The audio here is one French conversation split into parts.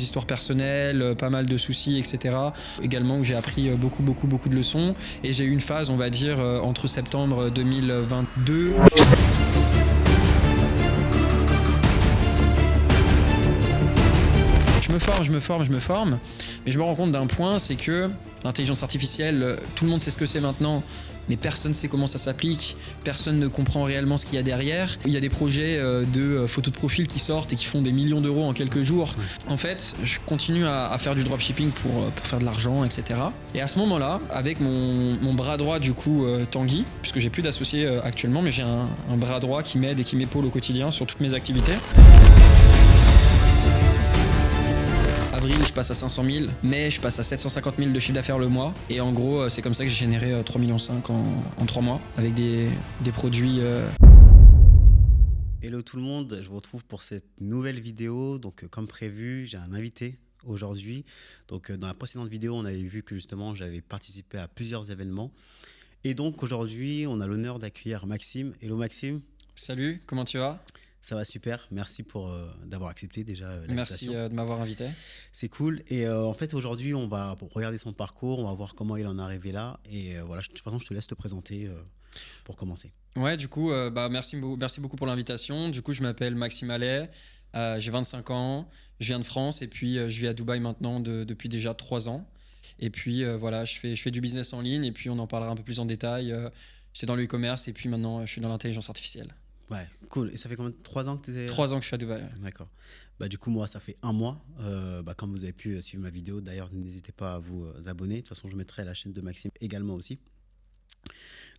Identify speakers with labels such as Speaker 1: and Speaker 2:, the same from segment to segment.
Speaker 1: histoires personnelles, pas mal de soucis, etc. Également où j'ai appris beaucoup de leçons. Et j'ai eu une phase, on va dire, entre septembre 2022. Je me forme, mais je me rends compte d'un point, c'est que l'intelligence artificielle, tout le monde sait ce que c'est maintenant, mais personne ne sait comment ça s'applique, personne ne comprend réellement ce qu'il y a derrière. Il y a des projets de photos de profil qui sortent et qui font des millions d'euros en quelques jours. En fait, je continue à faire du dropshipping pour faire de l'argent, etc. Et à ce moment-là, avec mon bras droit, du coup, Tanguy, puisque j'ai plus d'associés actuellement, mais j'ai un bras droit qui m'aide et qui m'épaule au quotidien sur toutes mes activités. Avril, je passe à 500 000, mai, je passe à 750 000 de chiffre d'affaires le mois. Et en gros, c'est comme ça que j'ai généré 3,5 millions en 3 mois avec des produits.
Speaker 2: Hello tout le monde, je vous retrouve pour cette nouvelle vidéo. Donc comme prévu, j'ai un invité aujourd'hui. Donc dans la précédente vidéo, on avait vu que justement j'avais participé à plusieurs événements. Et donc aujourd'hui, on a l'honneur d'accueillir Maxime. Hello Maxime.
Speaker 1: Salut, comment tu vas ?
Speaker 2: Ça va super, merci d'avoir accepté déjà l'invitation.
Speaker 1: Merci de m'avoir invité.
Speaker 2: C'est cool. Et en fait, aujourd'hui, on va regarder son parcours, on va voir comment il en est arrivé là. Et voilà, de toute façon, je te laisse te présenter pour commencer.
Speaker 1: Ouais, du coup, merci beaucoup pour l'invitation. Du coup, je m'appelle Maxime Allais, j'ai 25 ans, je viens de France et puis je vis à Dubaï maintenant depuis déjà 3 ans. Et puis voilà, je fais du business en ligne et puis on en parlera un peu plus en détail. J'étais dans le e-commerce et puis maintenant je suis dans l'intelligence artificielle.
Speaker 2: Ouais, cool. Et ça fait combien de 3 ans que tu étais...
Speaker 1: 3 ans que je suis à Dubaï. Ouais.
Speaker 2: D'accord. Du coup, moi, ça fait 1 mois. Comme vous avez pu suivre ma vidéo, d'ailleurs, n'hésitez pas à vous abonner. De toute façon, je mettrai la chaîne de Maxime également aussi.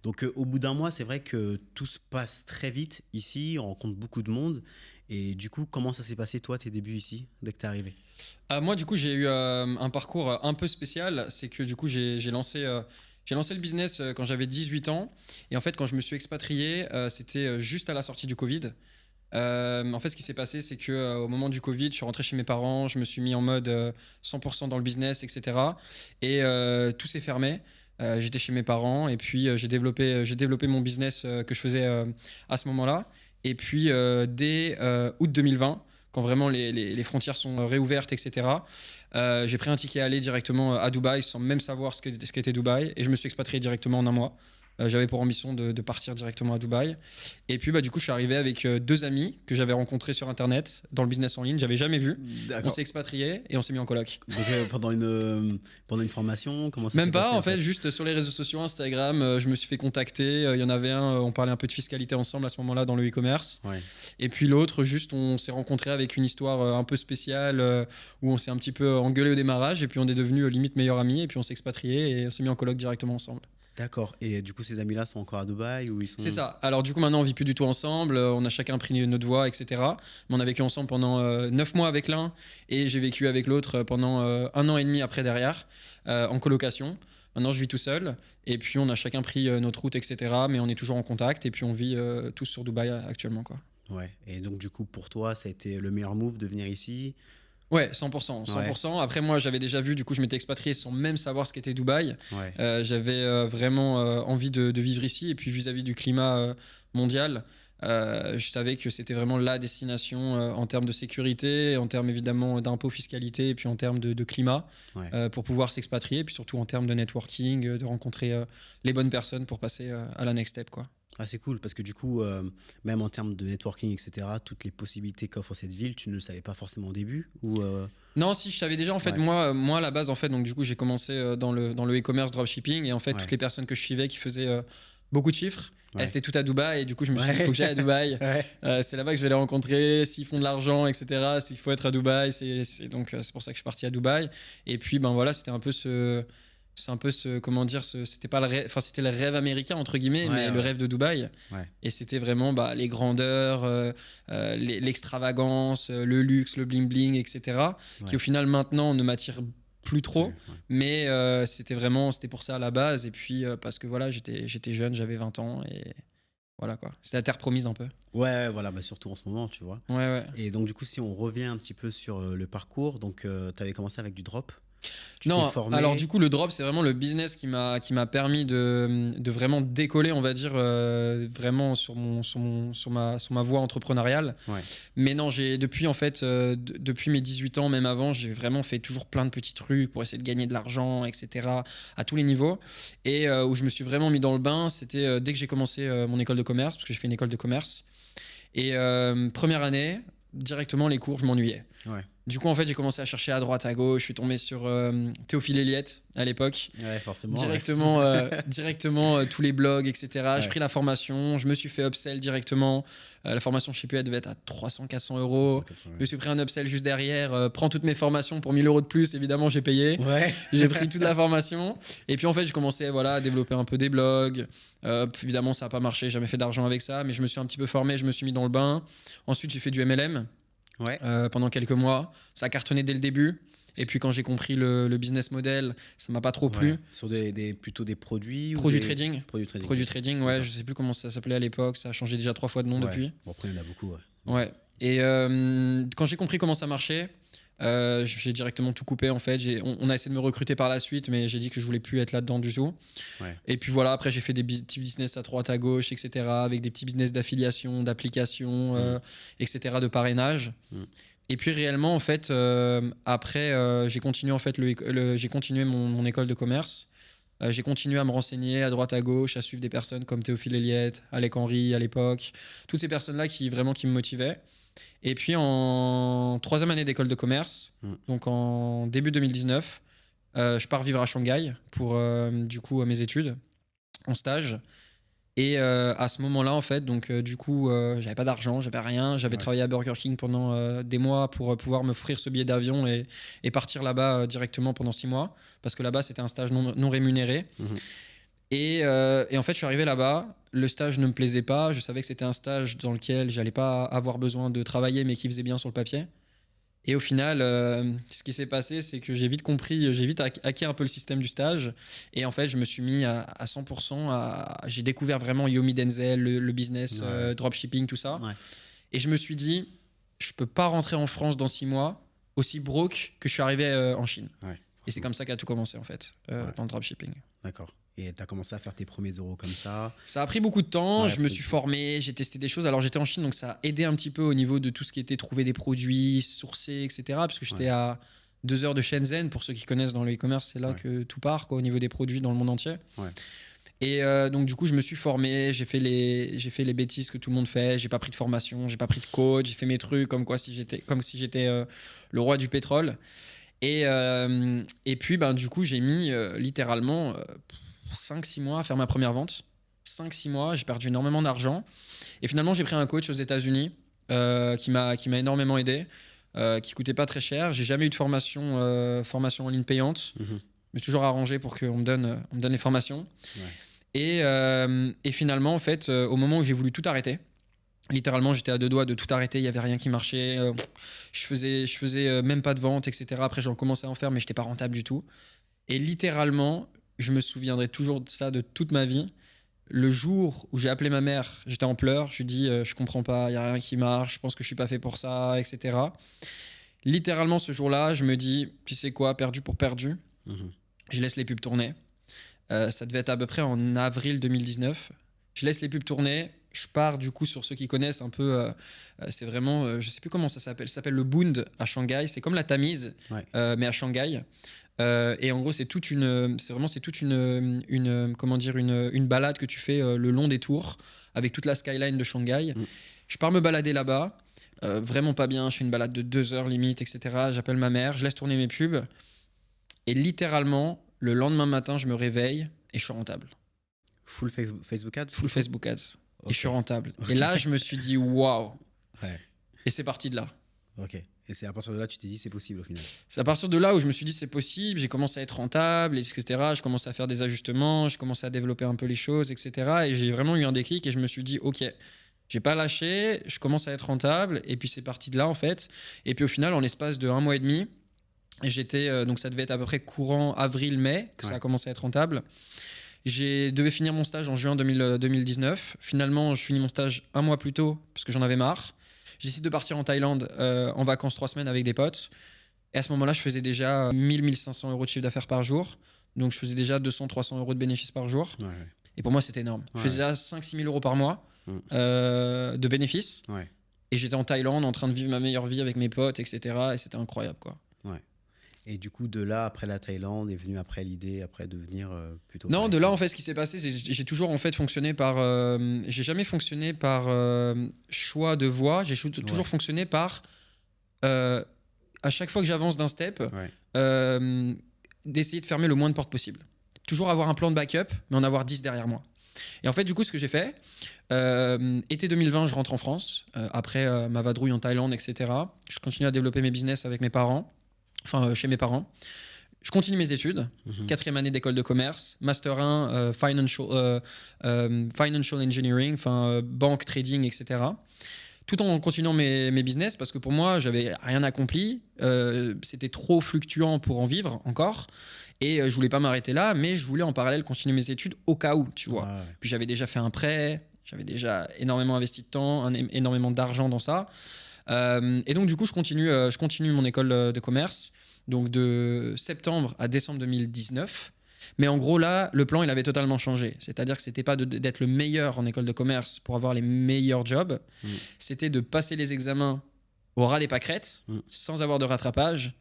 Speaker 2: Donc, au bout d'1 mois, c'est vrai que tout se passe très vite ici. On rencontre beaucoup de monde. Et du coup, comment ça s'est passé, toi, tes débuts ici, dès que tu es arrivé ?
Speaker 1: Moi, du coup, j'ai eu un parcours un peu spécial. C'est que du coup, j'ai lancé le business quand j'avais 18 ans. Et en fait, quand je me suis expatrié, c'était juste à la sortie du Covid. En fait, ce qui s'est passé, c'est qu'au moment du Covid, je suis rentré chez mes parents, je me suis mis en mode 100% dans le business, etc. Et tout s'est fermé. J'étais chez mes parents et puis j'ai développé mon business que je faisais à ce moment-là. Et puis dès août 2020, quand vraiment les frontières sont réouvertes, etc., j'ai pris un ticket aller directement à Dubaï sans même savoir ce qu'était Dubaï et je me suis expatrié directement en 1 mois. J'avais pour ambition de partir directement à Dubaï. Et puis du coup, je suis arrivé avec 2 amis que j'avais rencontrés sur Internet dans le business en ligne. J'avais jamais vu. D'accord. On s'est expatriés et on s'est mis en coloc.
Speaker 2: Donc pendant une formation, comment ça
Speaker 1: Même
Speaker 2: s'est
Speaker 1: pas,
Speaker 2: passé,
Speaker 1: en fait, juste sur les réseaux sociaux, Instagram, je me suis fait contacter. Il y en avait un, on parlait un peu de fiscalité ensemble à ce moment-là dans le e-commerce. Ouais. Et puis l'autre, juste, on s'est rencontrés avec une histoire un peu spéciale où on s'est un petit peu engueulé au démarrage et puis on est devenus limite meilleurs amis et puis on s'est expatriés et on s'est mis en coloc directement ensemble.
Speaker 2: D'accord. Et du coup, ces amis-là sont encore à Dubaï ou ils sont...
Speaker 1: C'est ça. Alors du coup, maintenant, on vit plus du tout ensemble. On a chacun pris notre voie, etc. Mais on a vécu ensemble pendant 9 mois avec l'un et j'ai vécu avec l'autre pendant 1 an et demi après derrière, en colocation. Maintenant, je vis tout seul et puis on a chacun pris notre route, etc. Mais on est toujours en contact et puis on vit tous sur Dubaï actuellement, quoi.
Speaker 2: Ouais. Et donc du coup, pour toi, ça a été le meilleur move de venir ici ?
Speaker 1: Ouais, 100%. Ouais. Après, moi, j'avais déjà vu, du coup, je m'étais expatrié sans même savoir ce qu'était Dubaï. Ouais. J'avais vraiment envie de vivre ici. Et puis, vis-à-vis du climat mondial, je savais que c'était vraiment la destination en termes de sécurité, en termes évidemment d'impôts, fiscalité, et puis en termes de climat, ouais. Pour pouvoir s'expatrier. Et puis surtout en termes de networking, de rencontrer les bonnes personnes pour passer à la next step, quoi.
Speaker 2: Ah, c'est cool parce que du coup, même en termes de networking, etc., toutes les possibilités qu'offre cette ville, tu ne le savais pas forcément au début ou
Speaker 1: Non, si, je savais déjà. En fait, ouais. moi à la base, en fait, donc du coup, j'ai commencé dans le e-commerce dropshipping et en fait, ouais. Toutes les personnes que je suivais qui faisaient beaucoup de chiffres, ouais. Elles étaient toutes à Dubaï et du coup, je me suis dit, il faut que j'aille à Dubaï. Ouais. C'est là-bas que je vais les rencontrer, s'ils font de l'argent, etc. S'il faut être à Dubaï, donc c'est pour ça que je suis parti à Dubaï. Et puis, ben voilà, c'était un peu comment dire, c'était pas le rêve, enfin c'était le rêve américain entre guillemets, ouais, mais ouais. Le rêve de Dubaï. Ouais. Et c'était vraiment les grandeurs, l'extravagance, le luxe, le bling bling, etc. Ouais. Qui au final maintenant ne m'attire plus trop, ouais. Mais c'était pour ça à la base. Et puis parce que voilà, j'étais jeune, j'avais 20 ans et voilà quoi. C'était la terre promise un peu.
Speaker 2: Ouais, voilà, surtout en ce moment, tu vois.
Speaker 1: Ouais.
Speaker 2: Et donc du coup, si on revient un petit peu sur le parcours, donc tu avais commencé avec du drop. Tu
Speaker 1: Non,
Speaker 2: t'es formé?
Speaker 1: alors du coup, le drop, c'est vraiment le business qui m'a permis de vraiment décoller, on va dire, vraiment sur ma voie entrepreneuriale.
Speaker 2: Ouais.
Speaker 1: Mais non, depuis en fait, depuis mes 18 ans, même avant, j'ai vraiment fait toujours plein de petits trucs pour essayer de gagner de l'argent, etc., à tous les niveaux. Et où je me suis vraiment mis dans le bain, c'était dès que j'ai commencé mon école de commerce, parce que j'ai fait une école de commerce. Et première année, directement les cours, je m'ennuyais.
Speaker 2: Ouais.
Speaker 1: Du coup, en fait, j'ai commencé à chercher à droite, à gauche. Je suis tombé sur Théophile Héliette à l'époque.
Speaker 2: Ouais, forcément.
Speaker 1: Directement, tous les blogs, etc.
Speaker 2: Ouais.
Speaker 1: J'ai pris la formation, je me suis fait upsell directement. La formation, je sais plus, elle devait être à 300-400 euros.
Speaker 2: 400,
Speaker 1: Je me suis pris un upsell juste derrière. Prends toutes mes formations pour 1000 euros de plus. Évidemment, j'ai payé.
Speaker 2: Ouais.
Speaker 1: J'ai pris toute la formation. Et puis, en fait, j'ai commencé à développer un peu des blogs. Évidemment, ça n'a pas marché. J'ai jamais fait d'argent avec ça. Mais je me suis un petit peu formé. Je me suis mis dans le bain. Ensuite, j'ai fait du MLM.
Speaker 2: Ouais.
Speaker 1: Pendant quelques mois. Ça a cartonné dès le début. Et puis quand j'ai compris le business model, ça m'a pas trop plu.
Speaker 2: Ouais. Sur plutôt des produits
Speaker 1: Produit
Speaker 2: ou des...
Speaker 1: trading.
Speaker 2: Produits trading.
Speaker 1: Produit trading, ouais,
Speaker 2: D'accord.
Speaker 1: je sais plus comment ça s'appelait à l'époque. Ça a changé déjà 3 fois de nom
Speaker 2: Ouais.
Speaker 1: depuis.
Speaker 2: Bon, après, il y en a beaucoup. Ouais.
Speaker 1: Ouais. Et quand j'ai compris comment ça marchait, j'ai directement tout coupé en fait. On a essayé de me recruter par la suite, mais j'ai dit que je voulais plus être là-dedans du tout.
Speaker 2: Ouais.
Speaker 1: Et puis voilà, après j'ai fait des petits business à droite, à gauche, etc. Avec des petits business d'affiliation, d'application, etc. de parrainage. Et puis réellement en fait, après j'ai continué en fait j'ai continué mon école de commerce. J'ai continué à me renseigner à droite à gauche, à suivre des personnes comme Théophile Héliette, Alec Henry à l'époque, toutes ces personnes-là qui me motivaient. Et puis en 3e année d'école de commerce, donc en début 2019, je pars vivre à Shanghai pour du coup mes études en stage. Et à ce moment-là, en fait, donc du coup, j'avais pas d'argent, j'avais rien. J'avais travaillé à Burger King pendant des mois pour pouvoir me offrir ce billet d'avion et partir là-bas directement pendant 6 mois. Parce que là-bas, c'était un stage non rémunéré. Et en fait, je suis arrivé là-bas. Le stage ne me plaisait pas. Je savais que c'était un stage dans lequel j'allais pas avoir besoin de travailler, mais qui faisait bien sur le papier. Et au final, ce qui s'est passé, c'est que j'ai vite hacké un peu le système du stage. Et en fait, je me suis mis à 100%. J'ai découvert vraiment Yomi Denzel, le business, dropshipping, tout ça. Ouais. Et je me suis dit, je peux pas rentrer en France dans 6 mois aussi broke que je suis arrivé en Chine. Ouais, et c'est comme ça qu'a tout commencé, en fait, dans le dropshipping.
Speaker 2: D'accord. Et tu as commencé à faire tes premiers euros comme ça?
Speaker 1: Ça a pris beaucoup de temps, je me suis formé, j'ai testé des choses. Alors j'étais en Chine, donc ça a aidé un petit peu au niveau de tout ce qui était trouver des produits, sourcer, etc. Parce que j'étais à 2 heures de Shenzhen. Pour ceux qui connaissent dans le e-commerce, c'est là que tout part, quoi, au niveau des produits dans le monde entier. Ouais. Et donc du coup, je me suis formé, j'ai fait les bêtises que tout le monde fait. J'ai pas pris de formation, j'ai pas pris de coach, j'ai fait mes trucs comme si j'étais le roi du pétrole. Et puis du coup, j'ai mis littéralement 5-6 mois à faire ma première vente. 5-6 mois, j'ai perdu énormément d'argent. Et finalement, j'ai pris un coach aux États-Unis qui m'a énormément aidé, qui coûtait pas très cher. J'ai jamais eu de formation en ligne payante. Je me suis toujours arrangé pour qu'on me donne les formations. Ouais. Et finalement, en fait, au moment où j'ai voulu tout arrêter, littéralement, j'étais à 2 doigts de tout arrêter. Il y avait rien qui marchait. Je faisais même pas de vente, etc. Après, j'en commençais à en faire, mais j'étais pas rentable du tout. Et littéralement, je me souviendrai toujours de ça de toute ma vie. Le jour où j'ai appelé ma mère, j'étais en pleurs. Je lui ai dit, je comprends pas, il n'y a rien qui marche, je pense que je suis pas fait pour ça, etc. Littéralement, ce jour-là, je me dis, tu sais quoi, perdu pour perdu. Je laisse les pubs tourner. Ça devait être à peu près en avril 2019. Je laisse les pubs tourner. Je pars du coup sur ceux qui connaissent un peu. C'est vraiment, je sais plus comment ça s'appelle. Ça s'appelle le Bund à Shanghai. C'est comme la Tamise, mais à Shanghai. Et en gros, c'est toute une balade que tu fais le long des tours avec toute la skyline de Shanghai. Je pars me balader là-bas, vraiment pas bien. Je fais une balade de 2 heures limite, etc. J'appelle ma mère, je laisse tourner mes pubs. Et littéralement, le lendemain matin, je me réveille et je suis rentable.
Speaker 2: Full Facebook Ads?
Speaker 1: Full Facebook Ads. Okay. Et je suis rentable. Okay. Et là, je me suis dit, waouh. Ouais. Et c'est parti de là.
Speaker 2: Ok. Et c'est à partir de là que tu t'es dit c'est possible au final?
Speaker 1: C'est à partir de là où je me suis dit c'est possible, j'ai commencé à être rentable, etc. Je commençais à faire des ajustements, je commençais à développer un peu les choses, etc. Et j'ai vraiment eu un déclic et je me suis dit ok, j'ai pas lâché, je commence à être rentable et puis c'est parti de là en fait. Et puis au final, en l'espace de 1 mois et demi, j'étais, donc ça devait être à peu près courant avril-mai que ça a commencé à être rentable. Je devais finir mon stage en juin 2019. Finalement, je finis mon stage 1 mois plus tôt parce que j'en avais marre. J'essaie de partir en Thaïlande en vacances 3 semaines avec des potes. Et à ce moment-là, je faisais déjà 1000-1500 euros de chiffre d'affaires par jour. Donc, je faisais déjà 200-300 euros de bénéfices par jour.
Speaker 2: Ouais.
Speaker 1: Et pour moi, c'était énorme. Je faisais déjà 5-6 000 euros par mois de bénéfices.
Speaker 2: Ouais.
Speaker 1: Et j'étais en Thaïlande en train de vivre ma meilleure vie avec mes potes, etc. Et c'était incroyable, quoi.
Speaker 2: Ouais. Et du coup, de là, après la Thaïlande, est venue après l'idée après de venir plutôt.
Speaker 1: Non, de là, en fait, ce qui s'est passé, c'est que j'ai toujours en fait fonctionné par. J'ai jamais fonctionné par choix de voie. J'ai toujours fonctionné par. À chaque fois que j'avance d'un step, d'essayer de fermer le moins de portes possible. Toujours avoir un plan de backup, mais en avoir 10 derrière moi. Et en fait, du coup, ce que j'ai fait, été 2020, je rentre en France, après ma vadrouille en Thaïlande, etc. Je continue à développer mes business avec mes parents, chez mes parents. Je continue mes études, 4e année d'école de commerce, Master 1, Financial Engineering, banque, trading, etc. Tout en continuant mes business, parce que pour moi, j'avais rien accompli. C'était trop fluctuant pour en vivre encore. Et je voulais pas m'arrêter là, mais je voulais en parallèle continuer mes études au cas où, tu vois. Puis j'avais déjà fait un prêt, j'avais déjà énormément investi de temps, énormément d'argent dans ça. Et donc, du coup, je continue mon école de commerce, donc de septembre à décembre 2019. Mais en gros, là, le plan, il avait totalement changé. C'est-à-dire que c'était pas d'être le meilleur en école de commerce pour avoir les meilleurs jobs. C'était de passer les examens au ras des pâquerettes, sans avoir de rattrapage,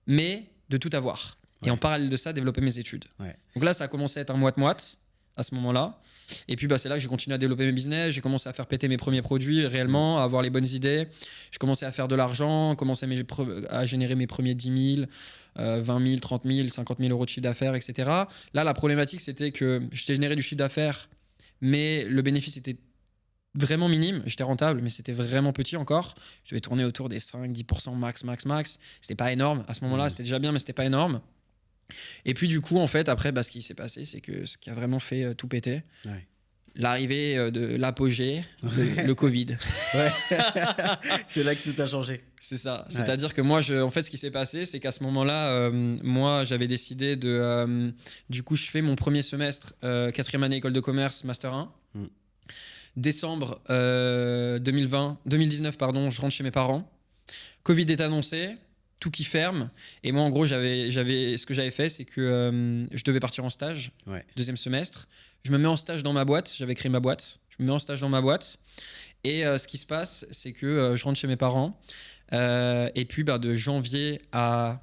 Speaker 1: mais de tout avoir. Et en parallèle de ça, développer mes études. Donc là, ça a commencé à être un moite-moite à ce moment-là. Et puis, c'est là que j'ai continué à développer mes business. J'ai commencé à faire péter mes premiers produits réellement, à avoir les bonnes idées. Je commençais à faire de l'argent, commençais à générer mes premiers 10 000, 20 000, 30 000, 50 000 euros de chiffre d'affaires, etc. Là, la problématique, c'était que j'étais généré du chiffre d'affaires, mais le bénéfice était vraiment minime. J'étais rentable, mais c'était vraiment petit encore. Je devais tourner autour des 5-10% max. C'était pas énorme. À ce moment-là, c'était déjà bien, mais c'était pas énorme. Et puis du coup, en fait, après, ce qui s'est passé, c'est que ce qui a vraiment fait tout péter, l'arrivée de l'apogée, le Covid.
Speaker 2: C'est là que tout a changé.
Speaker 1: C'est ça. C'est-à-dire que moi, en fait, ce qui s'est passé, c'est qu'à ce moment-là, moi, j'avais décidé de... du coup, je fais mon premier semestre, 4e année école de commerce, Master 1. Décembre 2019, je rentre chez mes parents. Covid est annoncé. Tout qui ferme. Et moi, en gros, ce que j'avais fait, c'est que je devais partir en stage, deuxième semestre. Je me mets en stage dans ma boîte. J'avais créé ma boîte. Je me mets en stage dans ma boîte. Et ce qui se passe, c'est que je rentre chez mes parents. Et puis, de janvier à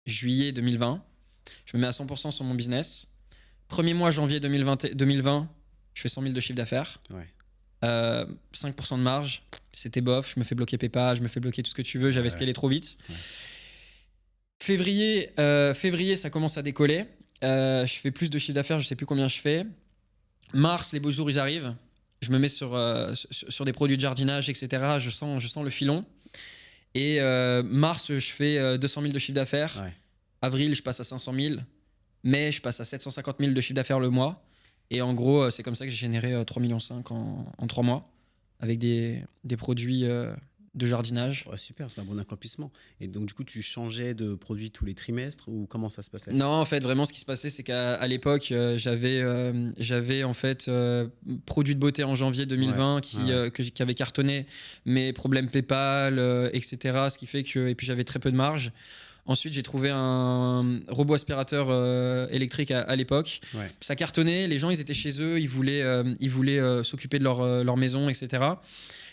Speaker 1: juillet 2020, je me mets à 100% sur mon business. Premier mois, janvier 2020, je fais 100 000 de chiffre d'affaires. 5% de marge, c'était bof, je me fais bloquer PayPal, je me fais bloquer tout ce que tu veux, j'avais scalé trop vite. Février, ça commence à décoller, je fais plus de chiffre d'affaires, je sais plus combien je fais. Mars, les beaux jours, ils arrivent, je me mets sur des produits de jardinage, etc. Je sens le filon. Et mars, je fais 200 000 de chiffre d'affaires. Avril, je passe à 500 000. Mai, je passe à 750 000 de chiffre d'affaires le mois. Et en gros, c'est comme ça que j'ai généré 3,5 millions en 3 mois avec des produits de jardinage.
Speaker 2: Super, c'est un bon accomplissement. Et donc, du coup, tu changeais de produit tous les trimestres ou comment ça se passait?
Speaker 1: Non, en fait, vraiment, ce qui se passait, c'est qu'à l'époque, j'avais en fait produit de beauté en janvier 2020 qui avait cartonné, mais problème PayPal, etc. Ce qui fait que... Et puis, j'avais très peu de marge. Ensuite, j'ai trouvé un robot aspirateur électrique à l'époque. Ça cartonnait, les gens, ils étaient chez eux, ils voulaient s'occuper de leur maison, etc.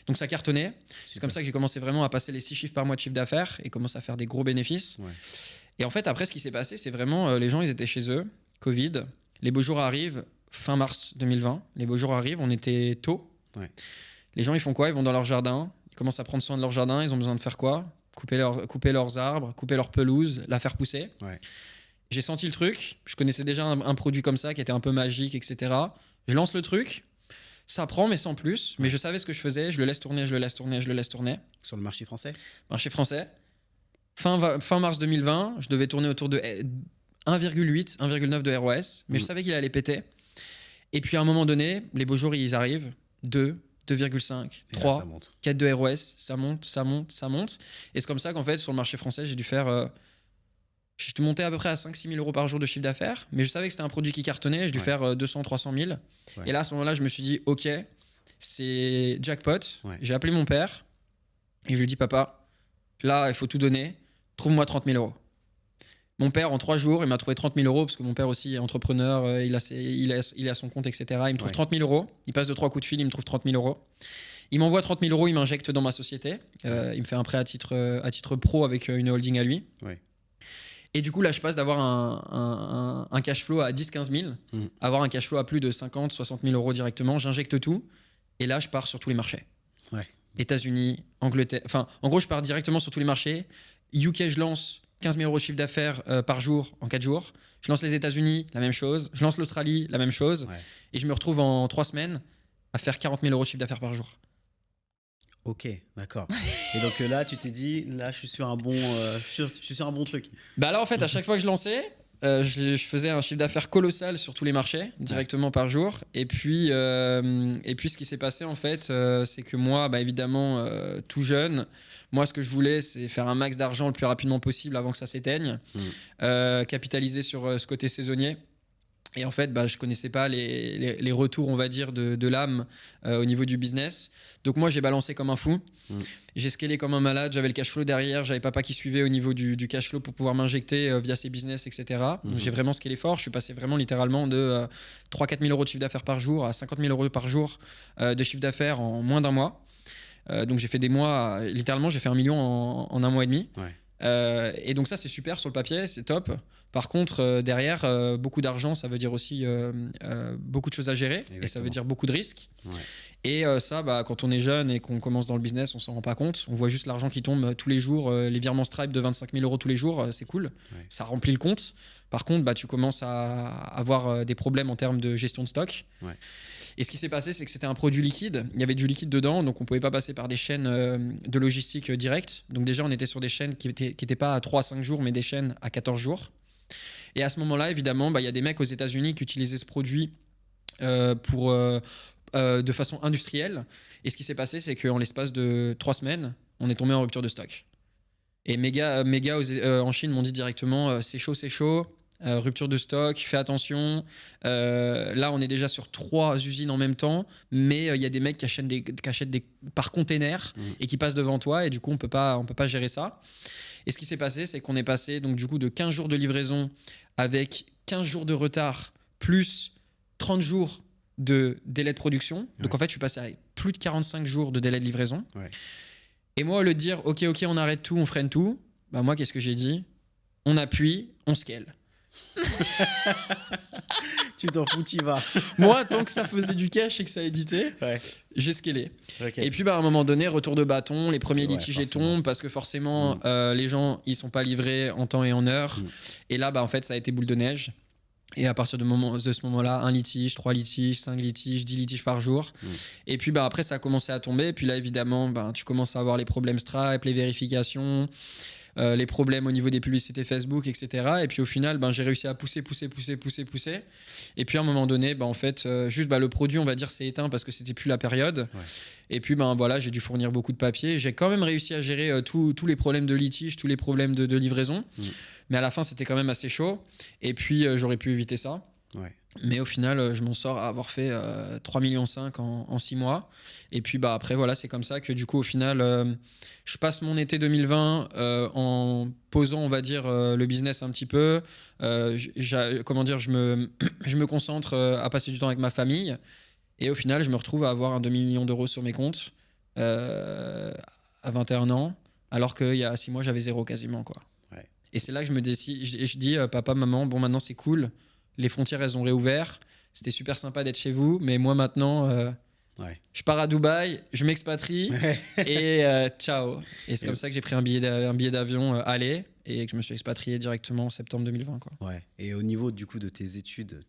Speaker 1: Donc ça cartonnait. C'est comme ça que j'ai commencé vraiment à passer les 6 chiffres par mois de chiffre d'affaires et commencer à faire des gros bénéfices. Et en fait, après, ce qui s'est passé, c'est vraiment les gens, ils étaient chez eux, Covid. Les beaux jours arrivent, fin mars 2020. Les beaux jours arrivent, on était tôt. Les gens, ils font quoi? Ils vont dans leur jardin, ils commencent à prendre soin de leur jardin. Ils ont besoin de faire quoi? Couper leurs arbres, couper leur pelouse, la faire pousser. J'ai senti le truc. Je connaissais déjà un produit comme ça qui était un peu magique, etc. Je lance le truc. Ça prend, mais sans plus. Mais je savais ce que je faisais. Je le laisse tourner.
Speaker 2: Sur le marché français?
Speaker 1: Marché français. Fin mars 2020, je devais tourner autour de 1,8, 1,9 de ROS. Mais je savais qu'il allait péter. Et puis à un moment donné, les beaux jours, ils arrivent. 2,5, 3, 4 de ROS, ça monte. Et c'est comme ça qu'en fait, sur le marché français, j'ai dû faire... J'étais monté à peu près à 5-6 000 euros par jour de chiffre d'affaires, mais je savais que c'était un produit qui cartonnait, j'ai dû faire 200-300 000. Et là, à ce moment-là, je me suis dit, ok, c'est jackpot. J'ai appelé mon père et je lui ai dit, papa, là, il faut tout donner. trouve-moi 30 000 euros. Mon père, en 3 jours, il m'a trouvé 30 000 euros parce que mon père aussi est entrepreneur, il a son compte, etc. Il me trouve 30 000 euros. Il passe 2-3 coups de fil, il me trouve 30 000 euros. Il m'envoie 30 000 euros, il m'injecte dans ma société. Il me fait un prêt à titre pro avec une holding à lui.
Speaker 2: Ouais.
Speaker 1: Et du coup, là, je passe d'avoir un cash flow à 10-15 000 à avoir un cash flow à plus de 50-60 000 euros directement. J'injecte tout. Et là, je pars sur tous les marchés.
Speaker 2: Ouais.
Speaker 1: États-Unis, Angleterre. Enfin, en gros, je pars directement sur tous les marchés. UK, je lance 15 000 euros de chiffre d'affaires par jour en 4 jours. Je lance les États-Unis, la même chose. Je lance l'Australie, la même chose.
Speaker 2: Ouais.
Speaker 1: Et je me retrouve en 3 semaines à faire 40 000 euros de chiffre d'affaires par jour.
Speaker 2: Ok, d'accord. Et donc là, tu t'es dit, là, je suis sur un bon truc.
Speaker 1: Bah là, en fait, à chaque fois que je lançais, je faisais un chiffre d'affaires colossal sur tous les marchés, directement par jour. Et puis, ce qui s'est passé, en fait, c'est que moi, bah, évidemment, tout jeune, moi, ce que je voulais, c'est faire un max d'argent le plus rapidement possible avant que ça s'éteigne, capitaliser sur ce côté saisonnier. Et en fait, bah, je ne connaissais pas les retours, on va dire, de l'âme au niveau du business. Donc moi, j'ai balancé comme un fou. J'ai scalé comme un malade. J'avais le cash flow derrière. J'avais papa qui suivait au niveau du cash flow pour pouvoir m'injecter via ses business, etc. Donc j'ai vraiment scalé fort. Je suis passé vraiment littéralement de 3-4 000 euros de chiffre d'affaires par jour à 50 000 euros par jour de chiffre d'affaires en moins d'un mois. Donc j'ai fait des mois, littéralement, j'ai fait 1 million en un mois et demi. Et donc ça, c'est super sur le papier, c'est top. Par contre, derrière, beaucoup d'argent, ça veut dire aussi beaucoup de choses à gérer. Exactement. Et ça veut dire beaucoup de risques. Et ça, bah, quand on est jeune et qu'on commence dans le business, on s'en rend pas compte. On voit juste l'argent qui tombe tous les jours, les virements Stripe de 25 000 euros tous les jours, c'est cool. Ça remplit le compte. Par contre, bah, tu commences à avoir des problèmes en termes de gestion de stock. Et ce qui s'est passé, c'est que c'était un produit liquide. Il y avait du liquide dedans, donc on ne pouvait pas passer par des chaînes de logistique directes. Donc déjà, on était sur des chaînes qui n'étaient pas à 3-5 jours, mais des chaînes à 14 jours. Et à ce moment-là, évidemment, bah, y a des mecs aux États-Unis qui utilisaient ce produit de façon industrielle. Et ce qui s'est passé, c'est qu'en l'espace de 3 semaines, on est tombé en rupture de stock. Et mes gars en Chine m'ont dit directement c'est chaud. Rupture de stock, fais attention. Là, on est déjà sur 3 usines en même temps, mais il y a des mecs qui achètent des par container et qui passent devant toi, et du coup, on peut pas gérer ça. Et ce qui s'est passé, c'est qu'on est passé donc, du coup, de 15 jours de livraison avec 15 jours de retard, plus 30 jours de délai de production. Donc, en fait, je suis passé à plus de 45 jours de délai de livraison. Et moi, au lieu de dire, OK, on arrête tout, on freine tout, bah, moi, qu'est-ce que j'ai dit ? On appuie, on scale.
Speaker 2: Tu t'en fous, t'y vas.
Speaker 1: Moi, tant que ça faisait du cash et que ça éditait, j'ai scalé. Et puis, bah, à un moment donné, retour de bâton, les premiers litiges tombent parce que forcément, les gens, ils sont pas livrés en temps et en heure. Et là, bah, en fait, ça a été boule de neige. Et à partir de ce moment-là, 1 litige, 3 litiges, 5 litiges, 10 litiges par jour. Et puis bah, après, ça a commencé à tomber. Et puis là, évidemment, bah, tu commences à avoir les problèmes Stripe, les vérifications, les problèmes au niveau des publicités Facebook, etc. Et puis au final, bah, j'ai réussi à pousser. Et puis à un moment donné, bah, en fait, juste bah, le produit, on va dire, s'est éteint parce que c'était plus la période. Et puis bah, voilà, j'ai dû fournir beaucoup de papiers. J'ai quand même réussi à gérer tous les problèmes de litige, tous les problèmes de livraison. Mais à la fin, c'était quand même assez chaud. Et puis, j'aurais pu éviter ça. Mais au final, je m'en sors à avoir fait 3,5 millions en 6 mois. Et puis, bah, après, voilà, c'est comme ça que du coup, au final, je passe mon été 2020 en posant, on va dire, le business un petit peu. Je me concentre à passer du temps avec ma famille. Et au final, je me retrouve à avoir un demi-million d'euros sur mes comptes à 21 ans. Alors qu'il y a 6 mois, j'avais 0 quasiment, quoi. Et c'est là que je me décide, je dis papa, maman, bon maintenant c'est cool, les frontières elles ont réouvert, c'était super sympa d'être chez vous, mais moi maintenant je pars à Dubaï, je m'expatrie et ciao. Et c'est comme ça que j'ai pris un billet d'avion aller et que je me suis expatrié directement en septembre 2020, quoi.
Speaker 2: Et au niveau du coup de tes études,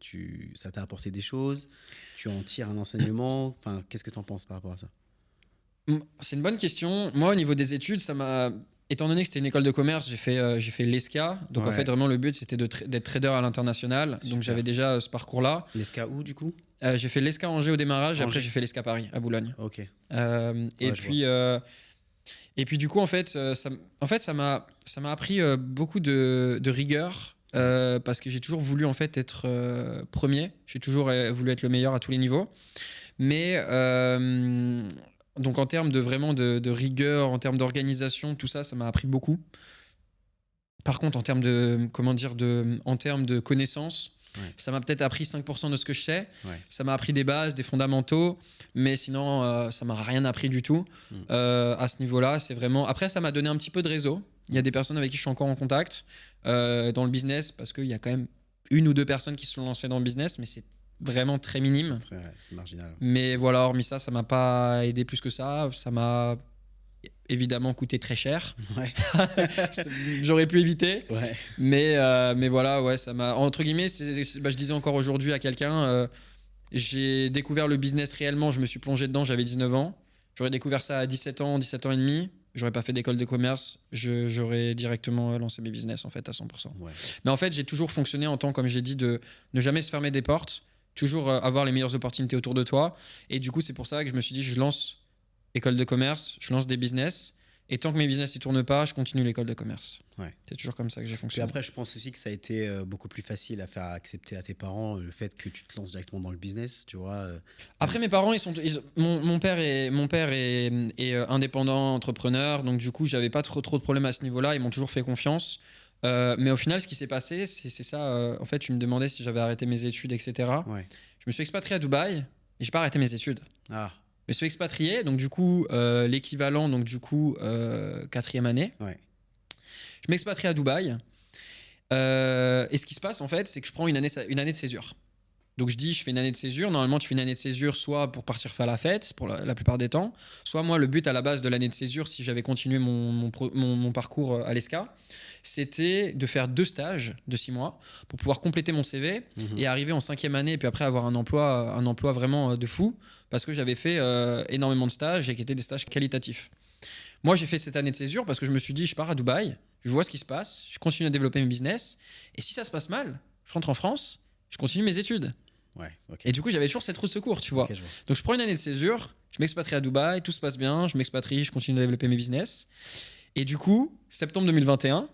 Speaker 2: ça t'a apporté des choses, tu en tires un enseignement, enfin, qu'est-ce que tu en penses par rapport à ça?
Speaker 1: C'est une bonne question. Moi au niveau des études, ça m'a... Étant donné que c'était une école de commerce, j'ai fait l'ESCA. Donc en fait, vraiment, le but, c'était d'être trader à l'international. Super. Donc j'avais déjà ce parcours-là.
Speaker 2: L'ESCA où, du coup ?
Speaker 1: J'ai fait l'ESCA Angers au démarrage. Et après, j'ai fait l'ESCA Paris, à Boulogne. Et puis, du coup, en fait, ça m'a appris beaucoup de rigueur. Parce que j'ai toujours voulu, en fait, être premier. J'ai toujours voulu être le meilleur à tous les niveaux. Mais... donc en termes de rigueur, en termes d'organisation, tout ça, ça m'a appris beaucoup. Par contre, en termes de, en termes de connaissances,
Speaker 2: Ouais.
Speaker 1: ça m'a peut-être appris 5% de ce que je sais.
Speaker 2: Ouais.
Speaker 1: Ça m'a appris des bases, des fondamentaux, mais sinon, ça m'a rien appris du tout à ce niveau-là. C'est vraiment. Après, ça m'a donné un petit peu de réseau. Il y a des personnes avec qui je suis encore en contact dans le business parce qu'il y a quand même une ou deux personnes qui se sont lancées dans le business, mais c'est vraiment très minime.
Speaker 2: C'est marginal.
Speaker 1: Mais voilà, hormis ça, ça m'a pas aidé plus que ça. Ça m'a évidemment coûté très cher.
Speaker 2: Ouais.
Speaker 1: J'aurais pu éviter.
Speaker 2: Ouais.
Speaker 1: Mais voilà, ouais, ça m'a. Entre guillemets, je disais encore aujourd'hui à quelqu'un, j'ai découvert le business réellement, je me suis plongé dedans, j'avais 19 ans. J'aurais découvert ça à 17 ans et demi. J'aurais pas fait d'école de commerce, j'aurais directement lancé mes business en fait à 100%.
Speaker 2: Ouais.
Speaker 1: Mais en fait, j'ai toujours fonctionné en tant, comme j'ai dit, de ne jamais se fermer des portes, toujours avoir les meilleures opportunités autour de toi. Et du coup, c'est pour ça que je me suis dit, je lance école de commerce, je lance des business. Et tant que mes business ne tournent pas, je continue l'école de commerce.
Speaker 2: Ouais.
Speaker 1: C'est toujours comme ça que j'ai
Speaker 2: Puis
Speaker 1: fonctionné.
Speaker 2: après, je pense aussi que ça a été beaucoup plus facile à faire accepter à tes parents le fait que tu te lances directement dans le business, tu vois.
Speaker 1: Après, mes parents, mon père est indépendant, entrepreneur, donc du coup, j'avais pas trop de problèmes à ce niveau-là. Ils m'ont toujours fait confiance. Mais au final, ce qui s'est passé, c'est ça. En fait, tu me demandais si j'avais arrêté mes études, etc.
Speaker 2: Ouais.
Speaker 1: Je me suis expatrié à Dubaï et j'ai pas arrêté mes études.
Speaker 2: Ah.
Speaker 1: Je me suis expatrié, donc du coup, l'équivalent, donc du coup, 4e année.
Speaker 2: Ouais.
Speaker 1: Je m'expatrie à Dubaï. Et ce qui se passe, en fait, c'est que je prends une année de césure. Donc je dis, je fais une année de césure. Normalement, tu fais une année de césure soit pour partir faire la fête, pour la plupart des temps, soit moi, le but à la base de l'année de césure, si j'avais continué mon parcours à l'ESCA, c'était de faire 2 stages de 6 mois pour pouvoir compléter mon CV et arriver en 5e année et puis après avoir un emploi vraiment de fou parce que j'avais fait énormément de stages et qui étaient des stages qualitatifs. Moi, j'ai fait cette année de césure parce que je me suis dit, je pars à Dubaï, je vois ce qui se passe, je continue à développer mes business et si ça se passe mal, je rentre en France, je continue mes études.
Speaker 2: Ouais, ok.
Speaker 1: Et du coup, j'avais toujours cette roue de secours, tu vois.
Speaker 2: Ok, je vois.
Speaker 1: Donc, je prends une année de césure, je m'expatrie à Dubaï, tout se passe bien, je m'expatrie, je continue à développer mes business. Et du coup, septembre 2021,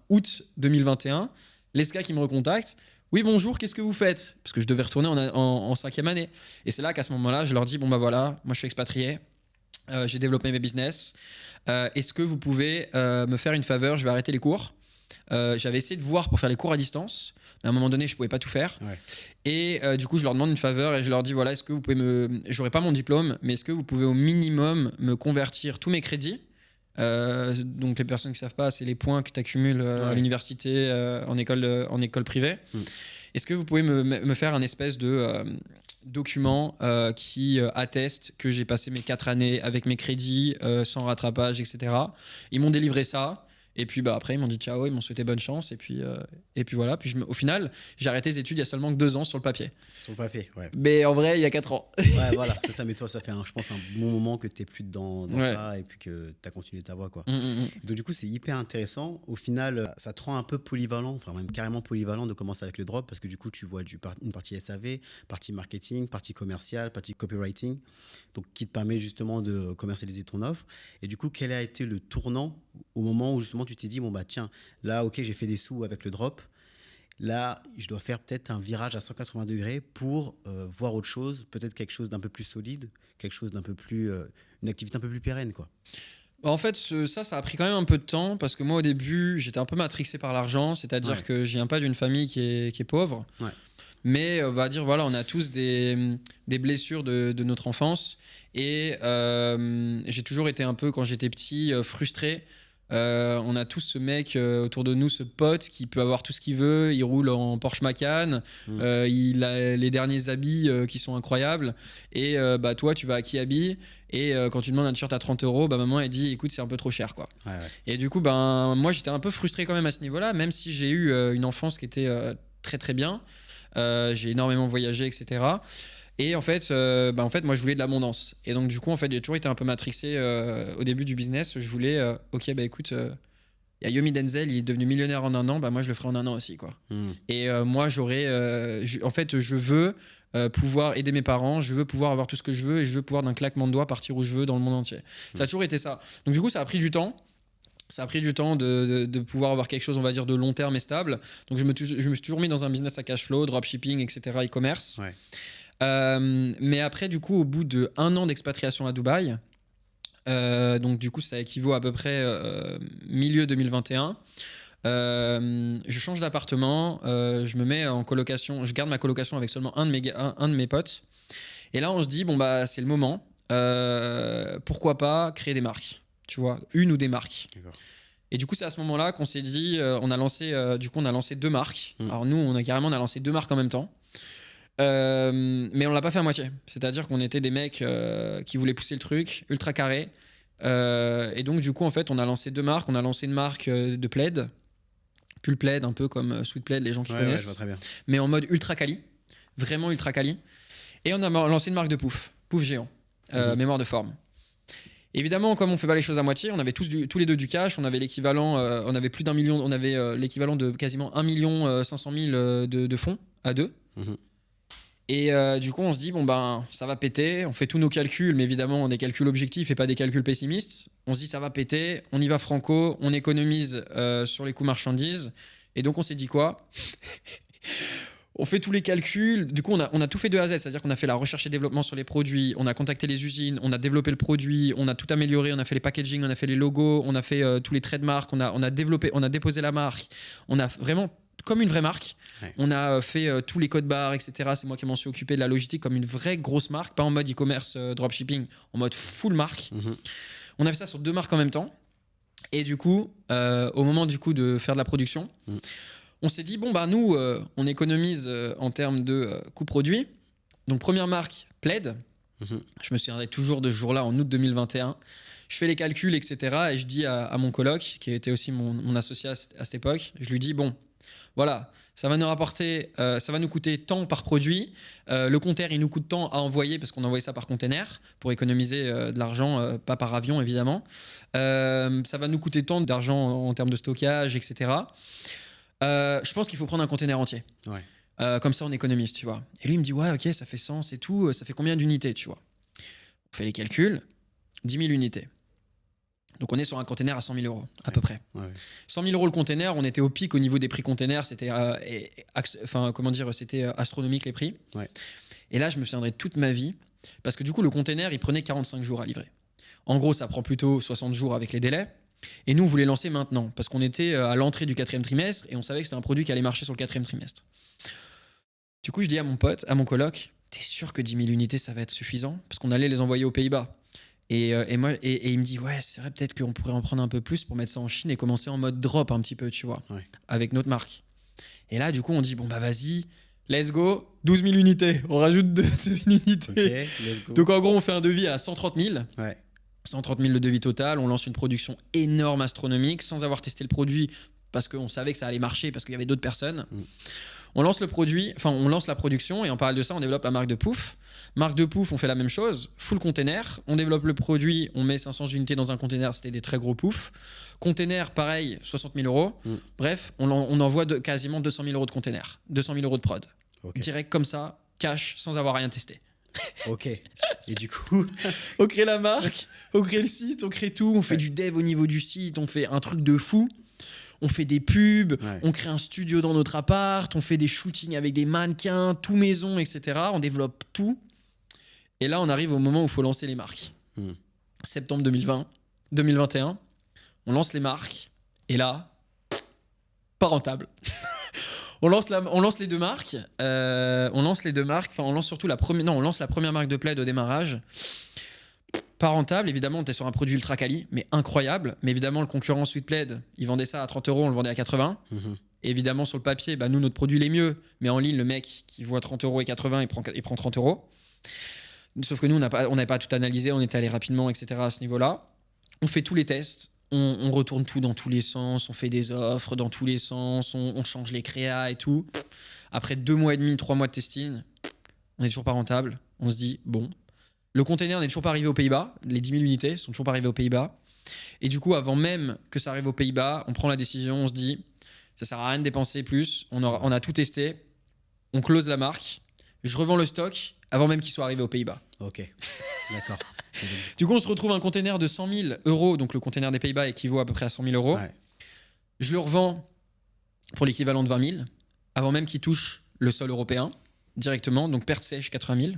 Speaker 1: août 2021, l'ESCA qui me recontacte. Oui, bonjour, qu'est-ce que vous faites? Parce que je devais retourner en 5e année. Et c'est là qu'à ce moment-là, je leur dis, bon bah voilà, moi je suis expatrié, j'ai développé mes business. Est-ce que vous pouvez me faire une faveur? Je vais arrêter les cours. J'avais essayé de voir pour faire les cours à distance, mais à un moment donné, je pouvais pas tout faire.
Speaker 2: Ouais.
Speaker 1: Et du coup, je leur demande une faveur et je leur dis voilà, est-ce que vous pouvez j'aurai pas mon diplôme, mais est-ce que vous pouvez au minimum me convertir tous mes crédits? Donc les personnes qui savent pas, c'est les points que tu accumules à l'université en école privée. Est-ce que vous pouvez me faire un espèce de document qui atteste que j'ai passé mes 4 années avec mes crédits sans rattrapage, etc. Ils m'ont délivré ça. Et puis après, ils m'ont dit ciao, ils m'ont souhaité bonne chance. Et puis voilà. Puis au final, j'ai arrêté les études il y a seulement que 2 ans sur le papier.
Speaker 2: Sur le papier, ouais.
Speaker 1: Mais en vrai, il y a 4 ans.
Speaker 2: Ouais, voilà, c'est ça. Mais toi, ça fait, je pense, un bon moment que tu n'es plus dans ça et puis que tu as continué ta voie, quoi. Donc, du coup, c'est hyper intéressant. Au final, ça te rend un peu polyvalent, enfin, même carrément polyvalent de commencer avec le drop parce que du coup, tu vois une partie SAV, partie marketing, partie commerciale, partie copywriting, donc qui te permet justement de commercialiser ton offre. Et du coup, quel a été le tournant au moment où justement tu t'es dit, bon, bah tiens, là, ok, j'ai fait des sous avec le drop. Là, je dois faire peut-être un virage à 180 degrés pour voir autre chose, peut-être quelque chose d'un peu plus solide, quelque chose d'un peu plus, une activité un peu plus pérenne, quoi.
Speaker 1: En fait, ça a pris quand même un peu de temps parce que moi, au début, j'étais un peu matrixé par l'argent, c'est-à-dire que je viens pas d'une famille qui est pauvre. Ouais. Mais on va dire, voilà, on a tous des blessures de notre enfance et j'ai toujours été un peu, quand j'étais petit, frustré. On a tous ce mec autour de nous, ce pote qui peut avoir tout ce qu'il veut, il roule en Porsche Macan, il a les derniers habits qui sont incroyables et toi tu vas à Kiabi et quand tu demandes un t-shirt à 30 €, maman elle dit écoute c'est un peu trop cher quoi. Ouais. Et du coup moi j'étais un peu frustré quand même à ce niveau-là, même si j'ai eu une enfance qui était très très bien, j'ai énormément voyagé etc. Et en fait, moi, je voulais de l'abondance. Et donc, du coup, en fait, j'ai toujours été un peu matrixé au début du business. Je voulais, écoute, il y a Yomi Denzel, il est devenu millionnaire en 1 an. Moi, je le ferai en 1 an aussi, quoi. Et moi, je veux pouvoir aider mes parents. Je veux pouvoir avoir tout ce que je veux et je veux pouvoir d'un claquement de doigts partir où je veux dans le monde entier. Ça a toujours été ça. Donc, du coup, ça a pris du temps. Ça a pris du temps de pouvoir avoir quelque chose, on va dire, de long terme et stable. Donc, je me suis toujours mis dans un business à cash flow, dropshipping, etc., e-commerce. Ouais. Mais après, du coup, au bout de 1 an d'expatriation à Dubaï, Donc du coup, ça équivaut à peu près milieu 2021. Je change d'appartement, je me mets en colocation, je garde ma colocation avec seulement un de mes potes. Et là, on se dit, bon, bah, c'est le moment. Pourquoi pas créer des marques, tu vois, une ou des marques.
Speaker 2: D'accord.
Speaker 1: Et du coup, c'est à ce moment-là qu'on s'est dit, on a lancé 2 marques. Alors nous, on a lancé 2 marques en même temps. Mais on l'a pas fait à moitié. C'est-à-dire qu'on était des mecs qui voulaient pousser le truc, ultra carré. Et donc, du coup, en fait, on a lancé 2 marques. On a lancé une marque de plaid, pull plaid, un peu comme sweat plaid, les gens qui connaissent.
Speaker 2: Je vois très bien.
Speaker 1: Mais en mode ultra quali, vraiment ultra quali. Et on a lancé une marque de pouf géant, mémoire de forme. Évidemment, comme on fait pas les choses à moitié, on avait tous les deux du cash, on avait l'équivalent, on avait plus d'1 million, on avait l'équivalent de quasiment 1 500 000 de fonds à deux. Et du coup, on se dit, bon ben, ça va péter, on fait tous nos calculs, mais évidemment, des calculs objectifs et pas des calculs pessimistes. On se dit, ça va péter, on y va franco, on économise sur les coûts marchandises. Et donc, on s'est dit quoi? On fait tous les calculs. Du coup, on a tout fait de A à Z. C'est-à-dire qu'on a fait la recherche et développement sur les produits, on a contacté les usines, on a développé le produit, on a tout amélioré, on a fait les packaging, on a fait les logos, on a fait tous les trademarks, on a déposé la marque. On a vraiment, comme une vraie marque, on a fait tous les codes barres, etc. C'est moi qui m'en suis occupé de la logistique comme une vraie grosse marque, pas en mode e-commerce, dropshipping, en mode full marque. On a fait ça sur 2 marques en même temps. Et du coup, au moment du coup de faire de la production, on s'est dit, bon, bah, nous, on économise en termes de coût produit. Donc, première marque, Plaid. Je me souviendrai toujours de ce jour-là, en août 2021. Je fais les calculs, etc. Et je dis à mon coloc, qui était aussi mon associé à cette époque, je lui dis, bon, voilà, ça va nous rapporter, ça va nous coûter tant par produit. Le compteur, il nous coûte tant à envoyer, parce qu'on envoyait ça par container, pour économiser de l'argent, pas par avion, évidemment. Ça va nous coûter tant d'argent en termes de stockage, etc. Je pense qu'il faut prendre un container entier. Comme ça, on économise, tu vois. Et lui, il me dit, ouais, ok, ça fait sens et tout. Ça fait combien d'unités, tu vois? On fait les calculs. 10 000 unités. Donc, on est sur un container à 100 000 euros, à peu près. 100 000 euros le container. On était au pic au niveau des prix container. C'était, c'était astronomique, les prix. Et là, je me souviendrai toute ma vie. Parce que du coup, le container, il prenait 45 jours à livrer. En gros, ça prend plutôt 60 jours avec les délais. Et nous, on voulait lancer maintenant parce qu'on était à l'entrée du 4e trimestre et on savait que c'était un produit qui allait marcher sur le 4e trimestre. Du coup, je dis à mon pote, à mon coloc, t'es sûr que 10 000 unités, ça va être suffisant? Parce qu'on allait les envoyer aux Pays-Bas. Et il me dit, ouais, c'est vrai, peut-être qu'on pourrait en prendre un peu plus pour mettre ça en Chine et commencer en mode drop un petit peu, tu vois, avec notre marque. Et là, du coup, on dit, bon, bah vas-y, let's go, 12 000 unités. On rajoute 2 000 unités. Donc, en gros, on fait un devis à 130 000. 130 000 de devis total, on lance une production énorme, astronomique, sans avoir testé le produit, parce qu'on savait que ça allait marcher, parce qu'il y avait d'autres personnes. On lance le produit, enfin on lance la production, et en parallèle de ça, on développe la marque de Pouf. Marque de Pouf, on fait la même chose, full container, on développe le produit, on met 500 unités dans un container, c'était des très gros Pouf. Container, pareil, 60 000 euros. Bref, on envoie quasiment 200 000 euros de container, 200 000 euros de prod. Direct comme ça, cash, sans avoir rien testé.
Speaker 2: Ok. Et du coup,
Speaker 1: on crée la marque, on crée le site, on crée tout, on fait du dev au niveau du site, on fait un truc de fou. On fait des pubs, on crée un studio dans notre appart, on fait des shootings avec des mannequins, tout maison, etc. On développe tout. Et là, on arrive au moment où il faut lancer les marques. Septembre 2021, on lance les marques. Et là, pas rentable. On lance les 2 marques. On lance surtout la première marque de plaid au démarrage. Pas rentable, évidemment, on était sur un produit ultra quali, mais incroyable. Mais évidemment, le concurrent Sweet Plaid, il vendait ça à 30 euros, on le vendait à 80. Et évidemment, sur le papier, nous, notre produit, il est mieux. Mais en ligne, le mec qui voit 30 euros et 80, il prend 30 euros. Sauf que nous, on n'avait pas tout analysé, on était allé rapidement, etc. à ce niveau-là. On fait tous les tests. On retourne tout dans tous les sens, on fait des offres dans tous les sens, on change les créas et tout. Après 2 mois et demi, 3 mois de testing, on n'est toujours pas rentable. On se dit, bon, le container n'est toujours pas arrivé aux Pays-Bas, les 10 000 unités sont toujours pas arrivées aux Pays-Bas. Et du coup, avant même que ça arrive aux Pays-Bas, on prend la décision, on se dit, ça sert à rien de dépenser plus, on a tout testé, on close la marque, je revends le stock avant même qu'il soit arrivé aux Pays-Bas.
Speaker 2: Ok, d'accord.
Speaker 1: Du coup, on se retrouve un container de 100 000 euros, donc le container des Pays-Bas équivaut à peu près à 100 000 euros. Je le revends pour l'équivalent de 20 000, avant même qu'il touche le sol européen directement, donc perte sèche 80 000,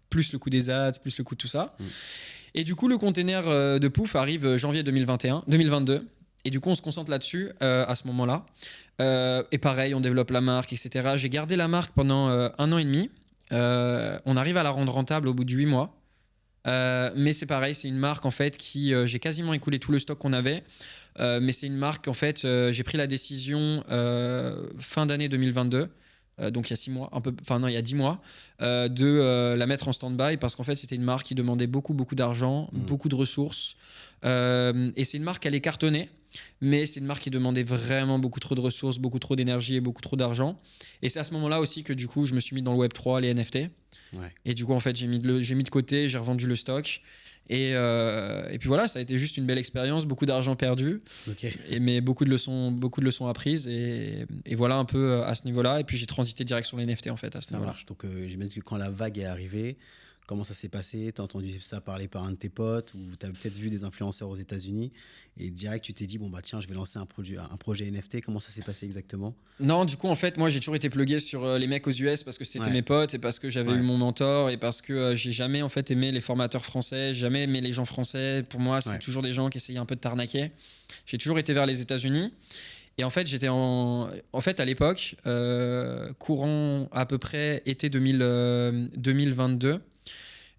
Speaker 1: plus le coût des ads, plus le coût de tout ça. Et du coup, le container de Pouf arrive janvier 2022. Et du coup, on se concentre là-dessus à ce moment-là. Et pareil, on développe la marque, etc. J'ai gardé la marque pendant 1 an et demi. On arrive à la rendre rentable au bout de 8 mois. Mais c'est pareil, c'est une marque en fait qui j'ai quasiment écoulé tout le stock qu'on avait. Mais c'est une marque en fait, j'ai pris la décision fin d'année 2022. Donc il y a 6 mois, enfin non, il y a 10 mois, de la mettre en stand-by parce qu'en fait c'était une marque qui demandait beaucoup d'argent, beaucoup de ressources. Et c'est une marque qui allait cartonner, mais c'est une marque qui demandait vraiment beaucoup trop de ressources, beaucoup trop d'énergie et beaucoup trop d'argent. Et c'est à ce moment-là aussi que du coup je me suis mis dans le Web3, les NFT.
Speaker 2: Ouais.
Speaker 1: Et du coup en fait j'ai mis de côté, j'ai revendu le stock. Et puis voilà, ça a été juste une belle expérience, beaucoup d'argent perdu,
Speaker 2: Ok.
Speaker 1: mais beaucoup de leçons apprises. Et voilà un peu à ce niveau-là. Et puis j'ai transité direct sur les NFT en fait à ce
Speaker 2: Ça
Speaker 1: niveau-là.
Speaker 2: marche. Donc, j'imagine que quand la vague est arrivée, comment ça s'est passé? Tu as entendu ça parler par un de tes potes ou tu as peut-être vu des influenceurs aux États-Unis et direct, tu t'es dit, bon, bah tiens, je vais lancer un projet NFT. Comment ça s'est passé exactement?
Speaker 1: Non, du coup, en fait, moi, j'ai toujours été plugué sur les mecs aux US parce que c'était
Speaker 2: Ouais.
Speaker 1: mes potes et parce que j'avais
Speaker 2: Ouais.
Speaker 1: eu mon mentor et parce que j'ai jamais, en fait, aimé les formateurs français, j'ai jamais aimé les gens français. Pour moi, c'est
Speaker 2: Ouais.
Speaker 1: toujours des gens qui essayaient un peu de t'arnaquer. J'ai toujours été vers les États-Unis. Et en fait, en fait, à l'époque, courant à peu près été 2022,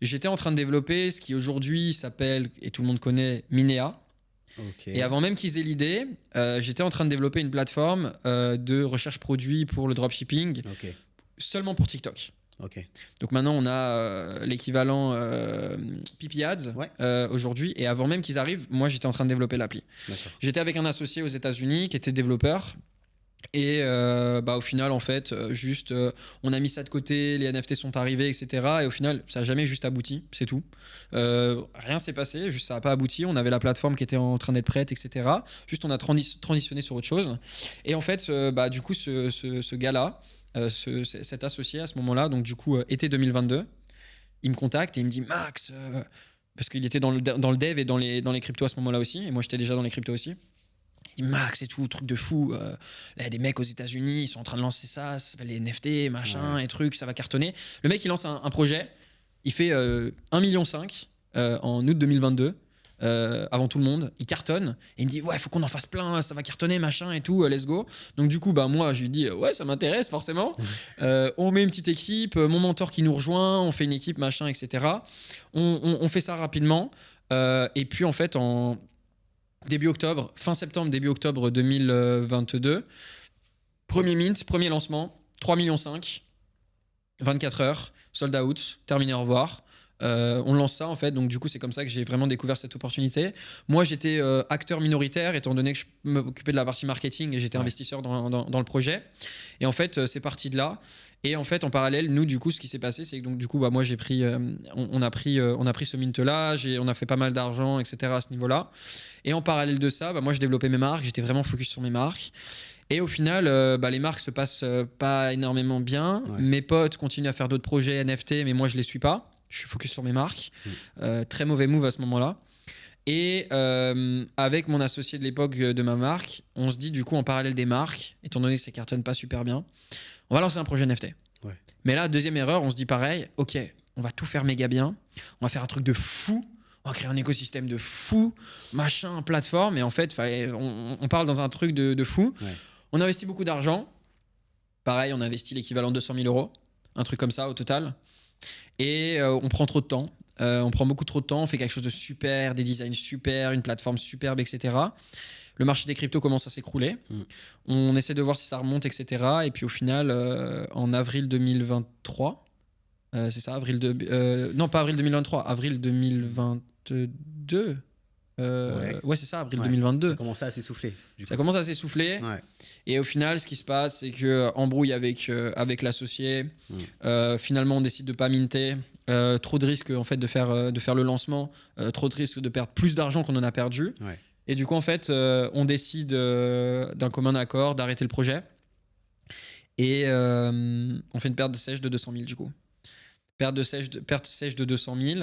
Speaker 1: j'étais en train de développer ce qui aujourd'hui s'appelle, et tout le monde connaît, Minea.
Speaker 2: Ok.
Speaker 1: Et avant même qu'ils aient l'idée, j'étais en train de développer une plateforme de recherche produit pour le dropshipping
Speaker 2: Ok.
Speaker 1: seulement pour TikTok.
Speaker 2: Ok.
Speaker 1: Donc maintenant, on a l'équivalent PP Ads
Speaker 2: Ouais.
Speaker 1: aujourd'hui. Et avant même qu'ils arrivent, moi, j'étais en train de développer l'appli.
Speaker 2: D'accord.
Speaker 1: J'étais avec un associé aux États-Unis qui était développeur. Et au final, en fait, on a mis ça de côté, les NFT sont arrivés, etc. Et au final, ça n'a jamais juste abouti, c'est tout. Rien s'est passé, juste ça n'a pas abouti. On avait la plateforme qui était en train d'être prête, etc. Juste, on a transitionné sur autre chose. Et en fait, du coup, ce gars-là, cet associé à ce moment-là, donc du coup, été 2022, il me contacte et il me dit Max, parce qu'il était dans le dev et dans les cryptos à ce moment-là aussi. Et moi, j'étais déjà dans les cryptos aussi. Il dit Max et tout, truc de fou. Là, il y a des mecs aux États-Unis, ils sont en train de lancer ça s'appelle les NFT, machin,
Speaker 2: Ouais.
Speaker 1: et trucs, ça va cartonner. Le mec, il lance un projet, il fait 1,5 million en août 2022, avant tout le monde. Il cartonne, et il me dit ouais, faut qu'on en fasse plein, ça va cartonner, machin, et tout, let's go. Donc, du coup, moi, je lui dis ouais, ça m'intéresse, forcément. On met une petite équipe, mon mentor qui nous rejoint, on fait une équipe, machin, etc. On fait ça rapidement. Et puis, en fait, fin septembre, début octobre 2022, premier mint, premier lancement, 3,5 millions, 24 heures, sold out, terminé, au revoir. On lance ça en fait, donc du coup c'est comme ça que j'ai vraiment découvert cette opportunité. Moi j'étais acteur minoritaire étant donné que je m'occupais de la partie marketing et j'étais investisseur dans le projet. Et en fait c'est parti de là. Et en fait en parallèle nous du coup ce qui s'est passé c'est que donc du coup moi j'ai pris, on a pris ce mint là, on a fait pas mal d'argent etc à ce niveau là. Et en parallèle de ça moi je développais mes marques, j'étais vraiment focus sur mes marques. Et au final, les marques se passent pas énormément bien.
Speaker 2: Ouais.
Speaker 1: Mes potes continuent à faire d'autres projets NFT, mais moi je les suis pas. Je suis focus sur mes marques. Très mauvais move à ce moment-là. Et avec mon associé de l'époque de ma marque, on se dit du coup en parallèle des marques, étant donné que ça cartonne pas super bien, on va lancer un projet NFT.
Speaker 2: Ouais. Mais
Speaker 1: Mais là, deuxième erreur, on se dit pareil, ok, on va tout faire méga bien, on va faire un truc de fou, on va créer un écosystème de fou, machin, plateforme, et en fait, on parle dans un truc de fou.
Speaker 2: Ouais.
Speaker 1: On investit beaucoup d'argent. Pareil, on investit l'équivalent de 200 000 euros, un truc comme ça au total. Et on prend trop de temps. On prend beaucoup trop de temps, on fait quelque chose de super, des designs super, une plateforme superbe, etc. Le marché des cryptos commence à s'écrouler. On essaie de voir si ça remonte, etc. Et puis au final, en avril 2023, c'est ça, non, pas avril 2023, avril 2022. Ouais, c'est ça, avril 2022.
Speaker 2: Ça commençait à s'essouffler.
Speaker 1: Ça commence à s'essouffler.
Speaker 2: Ouais.
Speaker 1: Et au final, ce qui se passe, c'est que embrouille avec l'associé. Finalement, on décide de pas minter. Trop de risques en fait de faire le lancement. Trop de risques de perdre plus d'argent qu'on en a perdu.
Speaker 2: Ouais.
Speaker 1: Et du coup, en fait, on décide d'un commun accord d'arrêter le projet. Et on fait une perte de sèche de 200 000 du coup. Perte sèche de 200 000.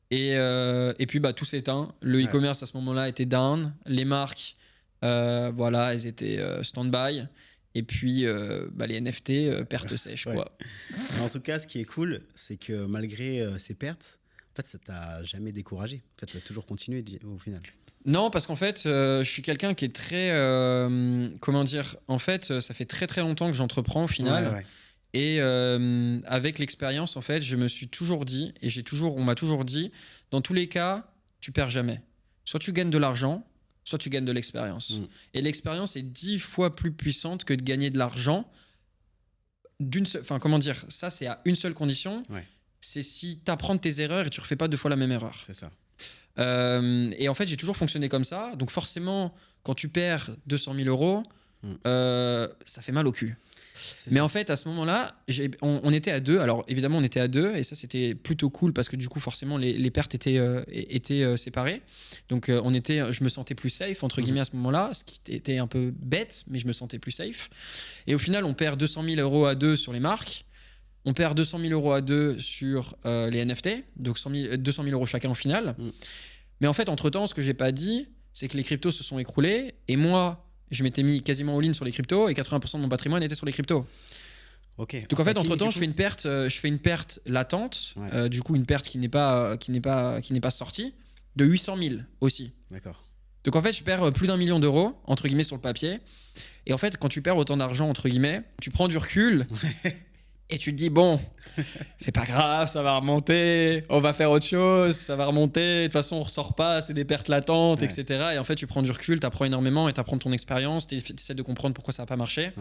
Speaker 1: Et puis tout s'éteint. Le e-commerce à ce moment-là était down. Les marques, elles étaient stand-by. Et puis les NFT, perte sèche. Quoi.
Speaker 2: En tout cas, ce qui est cool, c'est que malgré ces pertes, En fait, ça t'a jamais découragé. En fait, tu as toujours continué au final.
Speaker 1: Non, parce qu'en fait, je suis quelqu'un qui est très. Comment dire? En fait, ça fait très très longtemps que j'entreprends au final.
Speaker 2: Ouais.
Speaker 1: Et avec l'expérience, en fait, je me suis toujours dit, et on m'a toujours dit, dans tous les cas, tu perds jamais. Soit tu gagnes de l'argent, soit tu gagnes de l'expérience. Et l'expérience est 10 fois plus puissante que de gagner de l'argent. Enfin, comment dire? Ça, c'est à une seule condition.
Speaker 2: Ouais.
Speaker 1: C'est si tu apprends de tes erreurs et tu refais pas 2 fois la même erreur.
Speaker 2: C'est ça.
Speaker 1: Et en fait, j'ai toujours fonctionné comme ça. Donc forcément, quand tu perds 200 000 euros, ça fait mal au cul. Mais en fait, à ce moment-là, on était à 2. Alors évidemment, on était à 2 et ça, c'était plutôt cool parce que du coup, forcément, les pertes étaient séparées. Donc je me sentais plus safe, entre guillemets, à ce moment-là, ce qui était un peu bête, mais je me sentais plus safe. Et au final, on perd 200 000 euros à 2 sur les marques. On perd 200 000 euros à 2 sur les NFT, donc 200 000 euros chacun au final. Mais en fait, entre-temps, ce que j'ai pas dit, c'est que les cryptos se sont écroulés et moi, je m'étais mis quasiment all-in sur les cryptos et 80% de mon patrimoine était sur les cryptos.
Speaker 2: Ok.
Speaker 1: Donc en fait, entre-temps, je fais une perte latente, du coup une perte qui n'est pas sortie, de 800 000 aussi.
Speaker 2: D'accord.
Speaker 1: Donc en fait, je perds plus d'1 million d'euros, entre guillemets, sur le papier. Et en fait, quand tu perds autant d'argent, entre guillemets, tu prends du recul. Et tu te dis, bon, c'est pas grave, ça va remonter, on va faire autre chose, ça va remonter, de toute façon on ressort pas, c'est des pertes latentes, etc. Et en fait, tu prends du recul, tu apprends énormément et tu apprends ton expérience, tu essaies de comprendre pourquoi ça n'a pas marché.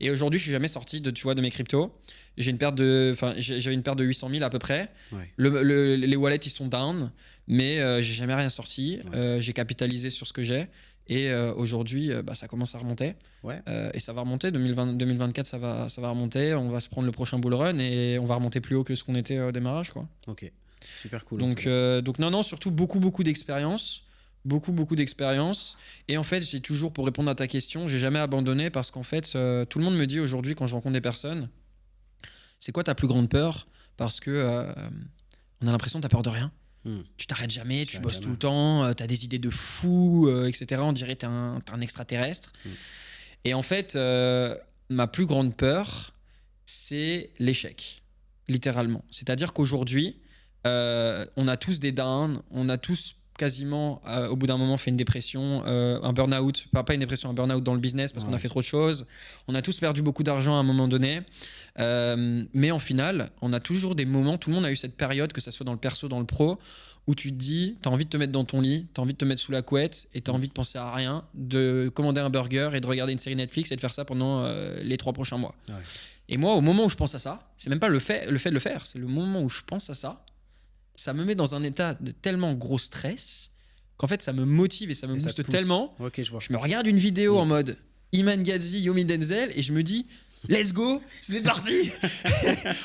Speaker 1: Et aujourd'hui, je suis jamais sorti de mes cryptos. J'avais une perte de 800 000 à peu près. Les wallets, ils sont down, mais j'ai jamais rien sorti. J'ai capitalisé sur ce que j'ai. Et aujourd'hui, ça commence à remonter. Et ça va remonter. 2024, ça va remonter. On va se prendre le prochain bull run et on va remonter plus haut que ce qu'on était au démarrage, quoi.
Speaker 2: Ok, super cool.
Speaker 1: Donc non, surtout beaucoup d'expérience. Beaucoup d'expérience. Et en fait, j'ai toujours, pour répondre à ta question, j'ai jamais abandonné parce qu'en fait, tout le monde me dit aujourd'hui, quand je rencontre des personnes, c'est quoi ta plus grande peur? Parce que on a l'impression que tu as peur de rien. Tu t'arrêtes jamais, tu bosses tout le temps, tu as des idées de fou, etc. On dirait que tu es un extraterrestre. Et en fait, ma plus grande peur, c'est l'échec, littéralement. C'est-à-dire qu'aujourd'hui, on a tous des downs, on a tous quasiment, au bout d'un moment, fait une dépression, un burn-out, pas une dépression, un burn-out dans le business parce qu'on a fait trop de choses. On a tous perdu beaucoup d'argent à un moment donné. Mais en final, on a toujours des moments, tout le monde a eu cette période, que ça soit dans le perso, dans le pro, où tu te dis, tu as envie de te mettre dans ton lit, tu as envie de te mettre sous la couette et tu as envie de penser à rien, de commander un burger et de regarder une série Netflix et de faire ça pendant les 3 prochains mois. Et moi, au moment où je pense à ça, c'est même pas le fait de le faire, c'est le moment où je pense à ça, ça me met dans un état de tellement gros stress qu'en fait, ça me motive et ça me booste tellement. Je me regarde une vidéo en mode Iman Gadzhi, Yomi Denzel et je me dis let's go, c'est parti.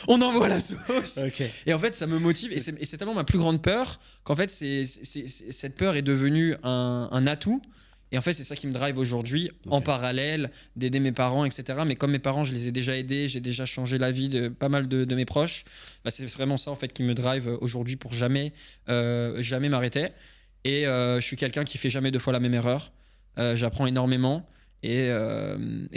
Speaker 1: On envoie la sauce. Et en fait, ça me motive et c'est tellement ma plus grande peur qu'en fait, cette peur est devenue un atout. Et en fait, c'est ça qui me drive aujourd'hui, en parallèle d'aider mes parents, etc. Mais comme mes parents, je les ai déjà aidés, j'ai déjà changé la vie de pas mal de mes proches, c'est vraiment ça en fait qui me drive aujourd'hui pour jamais m'arrêter. Et je suis quelqu'un qui fait jamais 2 fois la même erreur. J'apprends énormément. Et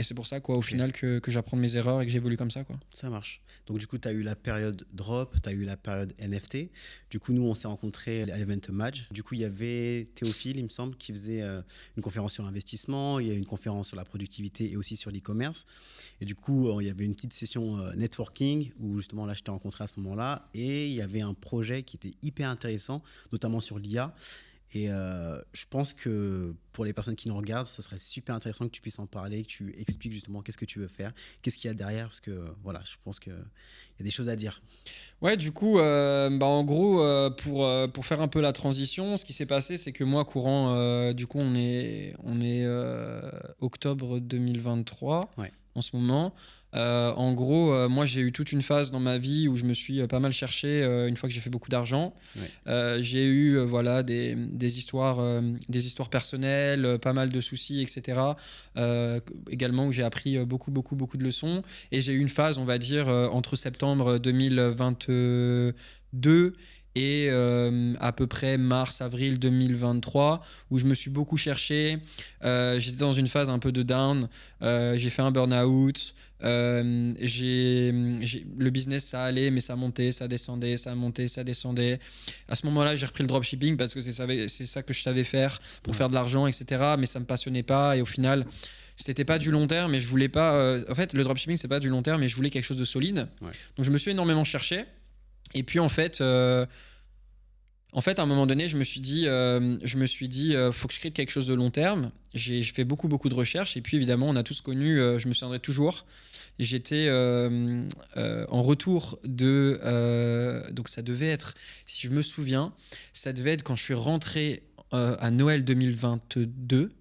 Speaker 1: c'est pour ça, quoi, au final, que j'apprends de mes erreurs et que j'évolue comme ça, quoi.
Speaker 2: Ça marche. Donc, du coup, tu as eu la période drop, tu as eu la période NFT. Du coup, nous, on s'est rencontrés à l'event Madge. Du coup, il y avait Théophile, il me semble, qui faisait une conférence sur l'investissement. Il y a une conférence sur la productivité et aussi sur l'e-commerce. Et du coup, il y avait une petite session networking où, justement, là, je t'ai rencontré à ce moment-là. Et il y avait un projet qui était hyper intéressant, notamment sur l'IA. Et je pense que pour les personnes qui nous regardent, ce serait super intéressant que tu puisses en parler, que tu expliques justement qu'est-ce que tu veux faire, qu'est-ce qu'il y a derrière, parce que voilà, je pense qu'il y a des choses à dire.
Speaker 1: Ouais, du coup, en gros, pour faire un peu la transition, ce qui s'est passé, c'est que moi, courant, du coup, on est octobre 2023 en ce moment. En gros, moi j'ai eu toute une phase dans ma vie où je me suis pas mal cherché une fois que j'ai fait beaucoup d'argent. J'ai eu des histoires personnelles, pas mal de soucis, etc. Également où j'ai appris beaucoup de leçons. Et j'ai eu une phase, on va dire, entre septembre 2022 et à peu près mars-avril 2023 où je me suis beaucoup cherché. J'étais dans une phase un peu de down. J'ai fait un burn-out. Le business, ça allait, mais ça montait, ça descendait, ça montait, ça descendait. À ce moment-là, j'ai repris le dropshipping parce que c'est ça que je savais faire pour faire de l'argent, etc. Mais ça me passionnait pas et au final, c'était pas du long terme. Mais je voulais pas. En fait, le dropshipping, c'est pas du long terme, mais je voulais quelque chose de solide. Ouais. Donc, je me suis énormément cherché. Et puis, en fait, à un moment donné, je me suis dit, faut que je crée quelque chose de long terme. J'ai fait beaucoup de recherches. Et puis, évidemment, on a tous connu, je me souviendrai toujours, j'étais en retour de... donc, ça devait être, si je me souviens, ça devait être quand je suis rentré à Noël 2022.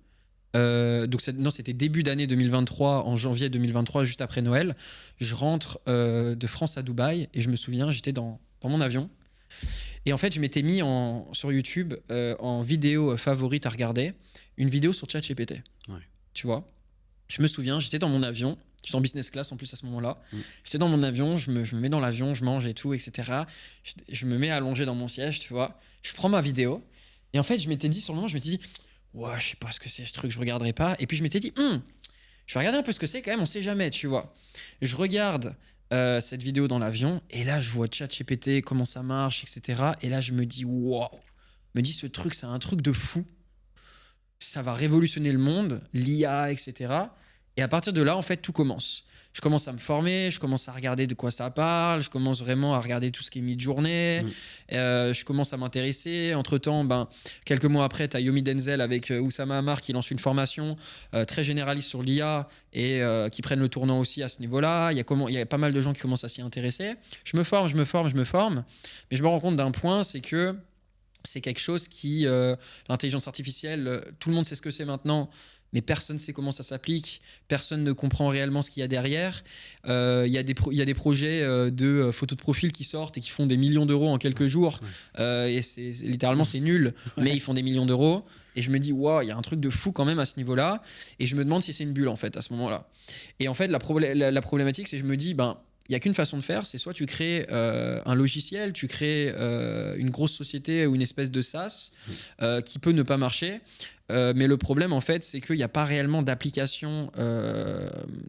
Speaker 1: Non, c'était début d'année 2023, en janvier 2023, juste après Noël. Je rentre de France à Dubaï et je me souviens, j'étais dans mon avion. Et en fait, je m'étais mis sur YouTube en vidéo favorite à regarder, une vidéo sur ChatGPT. Ouais. Tu vois, je me souviens, j'étais dans mon avion, j'étais en business class en plus à ce moment-là. J'étais dans mon avion, je me mets dans l'avion, je mange et tout, etc. Je me mets allongé dans mon siège, tu vois. Je prends ma vidéo. Et en fait, je m'étais dit, sur le moment, je m'étais dit, ouais, je sais pas ce que c'est ce truc, je regarderai pas. Et puis je m'étais dit, je vais regarder un peu ce que c'est quand même, on sait jamais, tu vois. Je regarde cette vidéo dans l'avion et là je vois ChatGPT, comment ça marche, etc. Et là je me dis, wow, ce truc, c'est un truc de fou. Ça va révolutionner le monde, l'IA, etc. Et à partir de là, en fait, tout commence. Je commence à me former, je commence à regarder de quoi ça parle, je commence vraiment à regarder tout ce qui est mid-journée, je commence à m'intéresser. Entre-temps, quelques mois après, tu as Yomi Denzel avec Oussama Ammar qui lance une formation très généraliste sur l'IA et qui prennent le tournant aussi à ce niveau-là. Il y a pas mal de gens qui commencent à s'y intéresser. Je me forme, mais je me rends compte d'un point, c'est que c'est quelque chose qui, l'intelligence artificielle, tout le monde sait ce que c'est maintenant, mais personne ne sait comment ça s'applique, personne ne comprend réellement ce qu'il y a derrière. Il y a des projets de photos de profil qui sortent et qui font des millions d'euros en quelques jours. Et littéralement, c'est nul, mais ils font des millions d'euros. Et je me dis, waouh, il y a un truc de fou quand même à ce niveau-là. Et je me demande si c'est une bulle, en fait, à ce moment-là. Et en fait, la problématique, c'est que je me dis, il n'y a qu'une façon de faire, c'est soit tu crées un logiciel, tu crées une grosse société ou une espèce de SaaS qui peut ne pas marcher. Mais le problème, en fait, c'est qu'il n'y a pas réellement d'application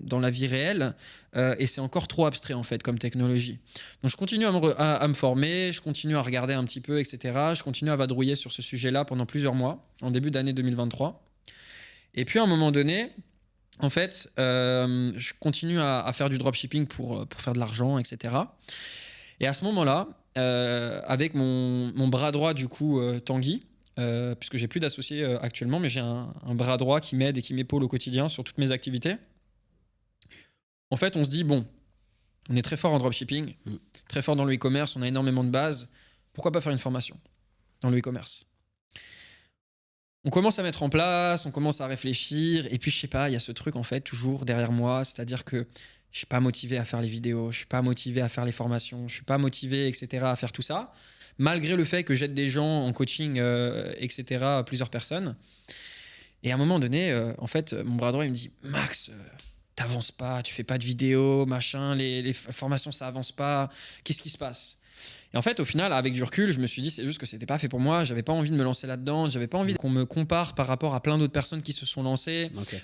Speaker 1: dans la vie réelle et c'est encore trop abstrait, en fait, comme technologie. Donc, je continue à me former, je continue à regarder un petit peu, etc. Je continue à vadrouiller sur ce sujet-là pendant plusieurs mois, en début d'année 2023. Et puis, à un moment donné, en fait, je continue à faire du dropshipping pour faire de l'argent, etc. Et à ce moment-là, avec mon bras droit, du coup, Tanguy, puisque j'ai plus d'associés actuellement, mais j'ai un bras droit qui m'aide et qui m'épaule au quotidien sur toutes mes activités. En fait, on se dit, bon, on est très fort en dropshipping, très fort dans le e-commerce, on a énormément de bases. Pourquoi pas faire une formation dans le e-commerce ? On commence à mettre en place, on commence à réfléchir, et puis je sais pas, il y a ce truc en fait toujours derrière moi, c'est-à-dire que je suis pas motivé à faire les vidéos, je suis pas motivé à faire les formations, je suis pas motivé, etc. à faire tout ça, malgré le fait que j'aide des gens en coaching, etc., plusieurs personnes. Et à un moment donné, en fait, mon bras droit il me dit, Max, t'avances pas, tu fais pas de vidéos, machin, les formations ça avance pas, qu'est-ce qui se passe ? Et en fait, au final, avec du recul, je me suis dit, c'est juste que c'était pas fait pour moi. J'avais pas envie de me lancer là-dedans. J'avais pas envie qu'on me compare par rapport à plein d'autres personnes qui se sont lancées. Okay.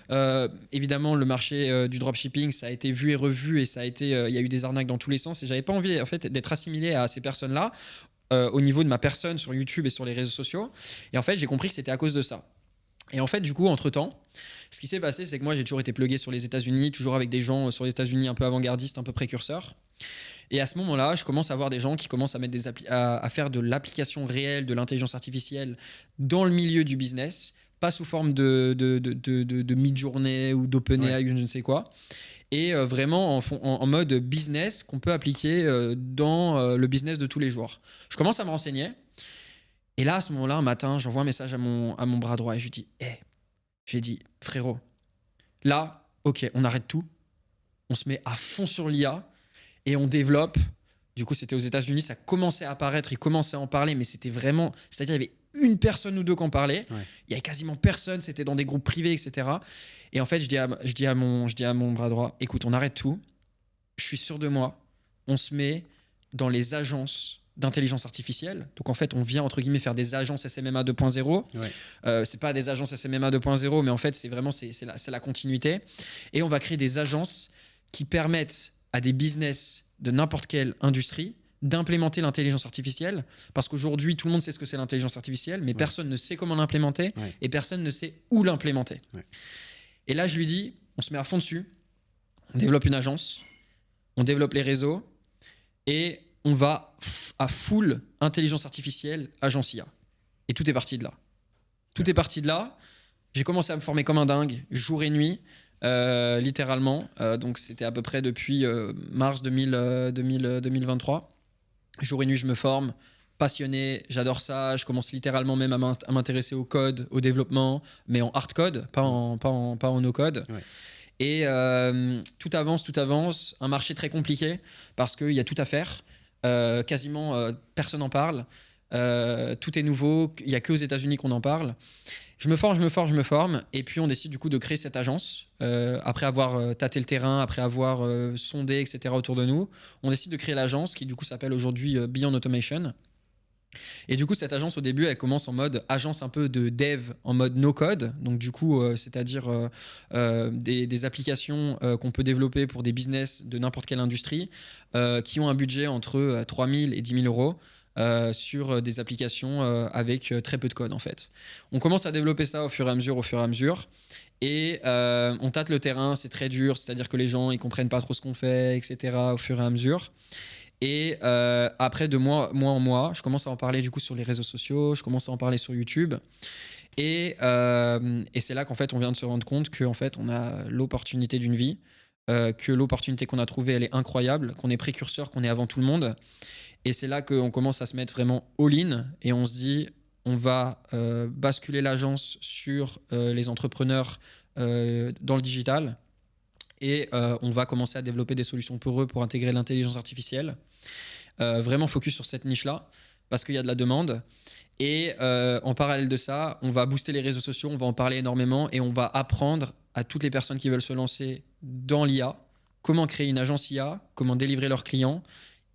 Speaker 1: Évidemment, le marché du dropshipping, ça a été vu et revu et ça a été, il y a eu des arnaques dans tous les sens. Et j'avais pas envie, en fait, d'être assimilé à ces personnes-là au niveau de ma personne sur YouTube et sur les réseaux sociaux. Et en fait, j'ai compris que c'était à cause de ça. Et en fait, du coup, entre-temps, ce qui s'est passé, c'est que moi, j'ai toujours été plugué sur les États-Unis, toujours avec des gens sur les États-Unis un peu avant-gardistes, un peu précurseurs. Et à ce moment-là, je commence à voir des gens qui commencent à mettre à faire de l'application réelle de l'intelligence artificielle dans le milieu du business, pas sous forme de mid-journée ou d'OpenAI ou je ne sais quoi, et vraiment en mode business qu'on peut appliquer dans le business de tous les jours. Je commence à me renseigner. Et là, à ce moment-là, un matin, j'envoie un message à mon bras droit et je lui dis j'ai dit, frérot, là, ok, on arrête tout, on se met à fond sur l'IA et on développe. Du coup, c'était aux États-Unis, ça commençait à apparaître, ils commençaient à en parler, mais c'était vraiment, c'est-à-dire il y avait une personne ou deux qui en parlaient, il y avait quasiment personne, c'était dans des groupes privés, etc. Et en fait, je dis à mon bras droit, écoute, on arrête tout, je suis sûr de moi, on se met dans les agences d'intelligence artificielle. Donc en fait, on vient entre guillemets faire des agences SMMA 2.0.
Speaker 2: Ouais.
Speaker 1: C'est pas des agences SMMA 2.0, mais en fait, c'est la continuité. Et on va créer des agences qui permettent à des business de n'importe quelle industrie d'implémenter l'intelligence artificielle, parce qu'aujourd'hui tout le monde sait ce que c'est l'intelligence artificielle, mais personne ne sait comment l'implémenter et personne ne sait où l'implémenter. Et là je lui dis, on se met à fond dessus, on développe une agence, on développe les réseaux et on va à full intelligence artificielle, agence IA. Et tout est parti de là. Tout est parti de là. J'ai commencé à me former comme un dingue, jour et nuit. Littéralement, donc c'était à peu près depuis mars 2023. Jour et nuit, je me forme, passionné, j'adore ça. Je commence littéralement même à m'intéresser au code, au développement, mais en hard code, pas en no code. Ouais. Et tout avance. Un marché très compliqué parce qu'il y a tout à faire. Quasiment personne n'en parle. Tout est nouveau. Il n'y a qu'aux États-Unis qu'on en parle. Je me forme. Et puis, on décide du coup de créer cette agence. Après avoir tâté le terrain, après avoir sondé, etc. autour de nous, on décide de créer l'agence qui du coup s'appelle aujourd'hui Beyond Automation. Et du coup, cette agence, au début, elle commence en mode agence un peu de dev, en mode no-code. Donc du coup, c'est-à-dire des applications qu'on peut développer pour des business de n'importe quelle industrie qui ont un budget entre 3 000 et 10 000 euros. Sur des applications avec très peu de code en fait. On commence à développer ça au fur et à mesure et on tâte le terrain, c'est très dur, c'est-à-dire que les gens ils comprennent pas trop ce qu'on fait, etc. au fur et à mesure. Et après de mois en mois, je commence à en parler du coup sur les réseaux sociaux, je commence à en parler sur YouTube et c'est là qu'en fait on vient de se rendre compte qu'en fait on a l'opportunité d'une vie, que l'opportunité qu'on a trouvée elle est incroyable, qu'on est précurseur, qu'on est avant tout le monde. Et c'est là qu'on commence à se mettre vraiment all-in et on se dit, on va basculer l'agence sur les entrepreneurs dans le digital et on va commencer à développer des solutions pour eux pour intégrer l'intelligence artificielle. Vraiment focus sur cette niche-là parce qu'il y a de la demande. Et en parallèle de ça, on va booster les réseaux sociaux, on va en parler énormément et on va apprendre à toutes les personnes qui veulent se lancer dans l'IA, comment créer une agence IA, comment délivrer leurs clients,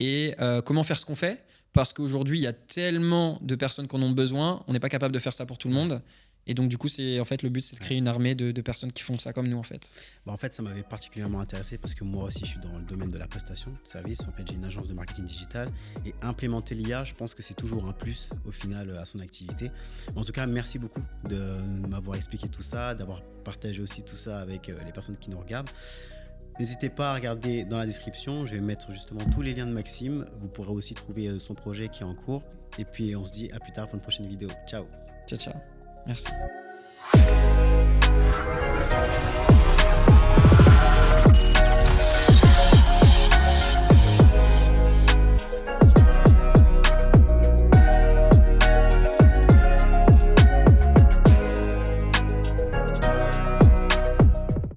Speaker 1: et comment faire ce qu'on fait, parce qu'aujourd'hui il y a tellement de personnes qui en ont besoin, on n'est pas capable de faire ça pour tout le monde, et donc du coup en fait le but c'est de créer une armée de personnes qui font ça comme nous en fait.
Speaker 2: En fait ça m'avait particulièrement intéressé parce que moi aussi je suis dans le domaine de la prestation de service. En fait j'ai une agence de marketing digital et implémenter l'IA je pense que c'est toujours un plus au final à son activité. En tout cas merci beaucoup de m'avoir expliqué tout ça, d'avoir partagé aussi tout ça avec les personnes qui nous regardent. N'hésitez pas à regarder dans la description, je vais mettre justement tous les liens de Maxime. Vous pourrez aussi trouver son projet qui est en cours. Et puis on se dit à plus tard pour une prochaine vidéo. Ciao.
Speaker 1: Ciao. Merci.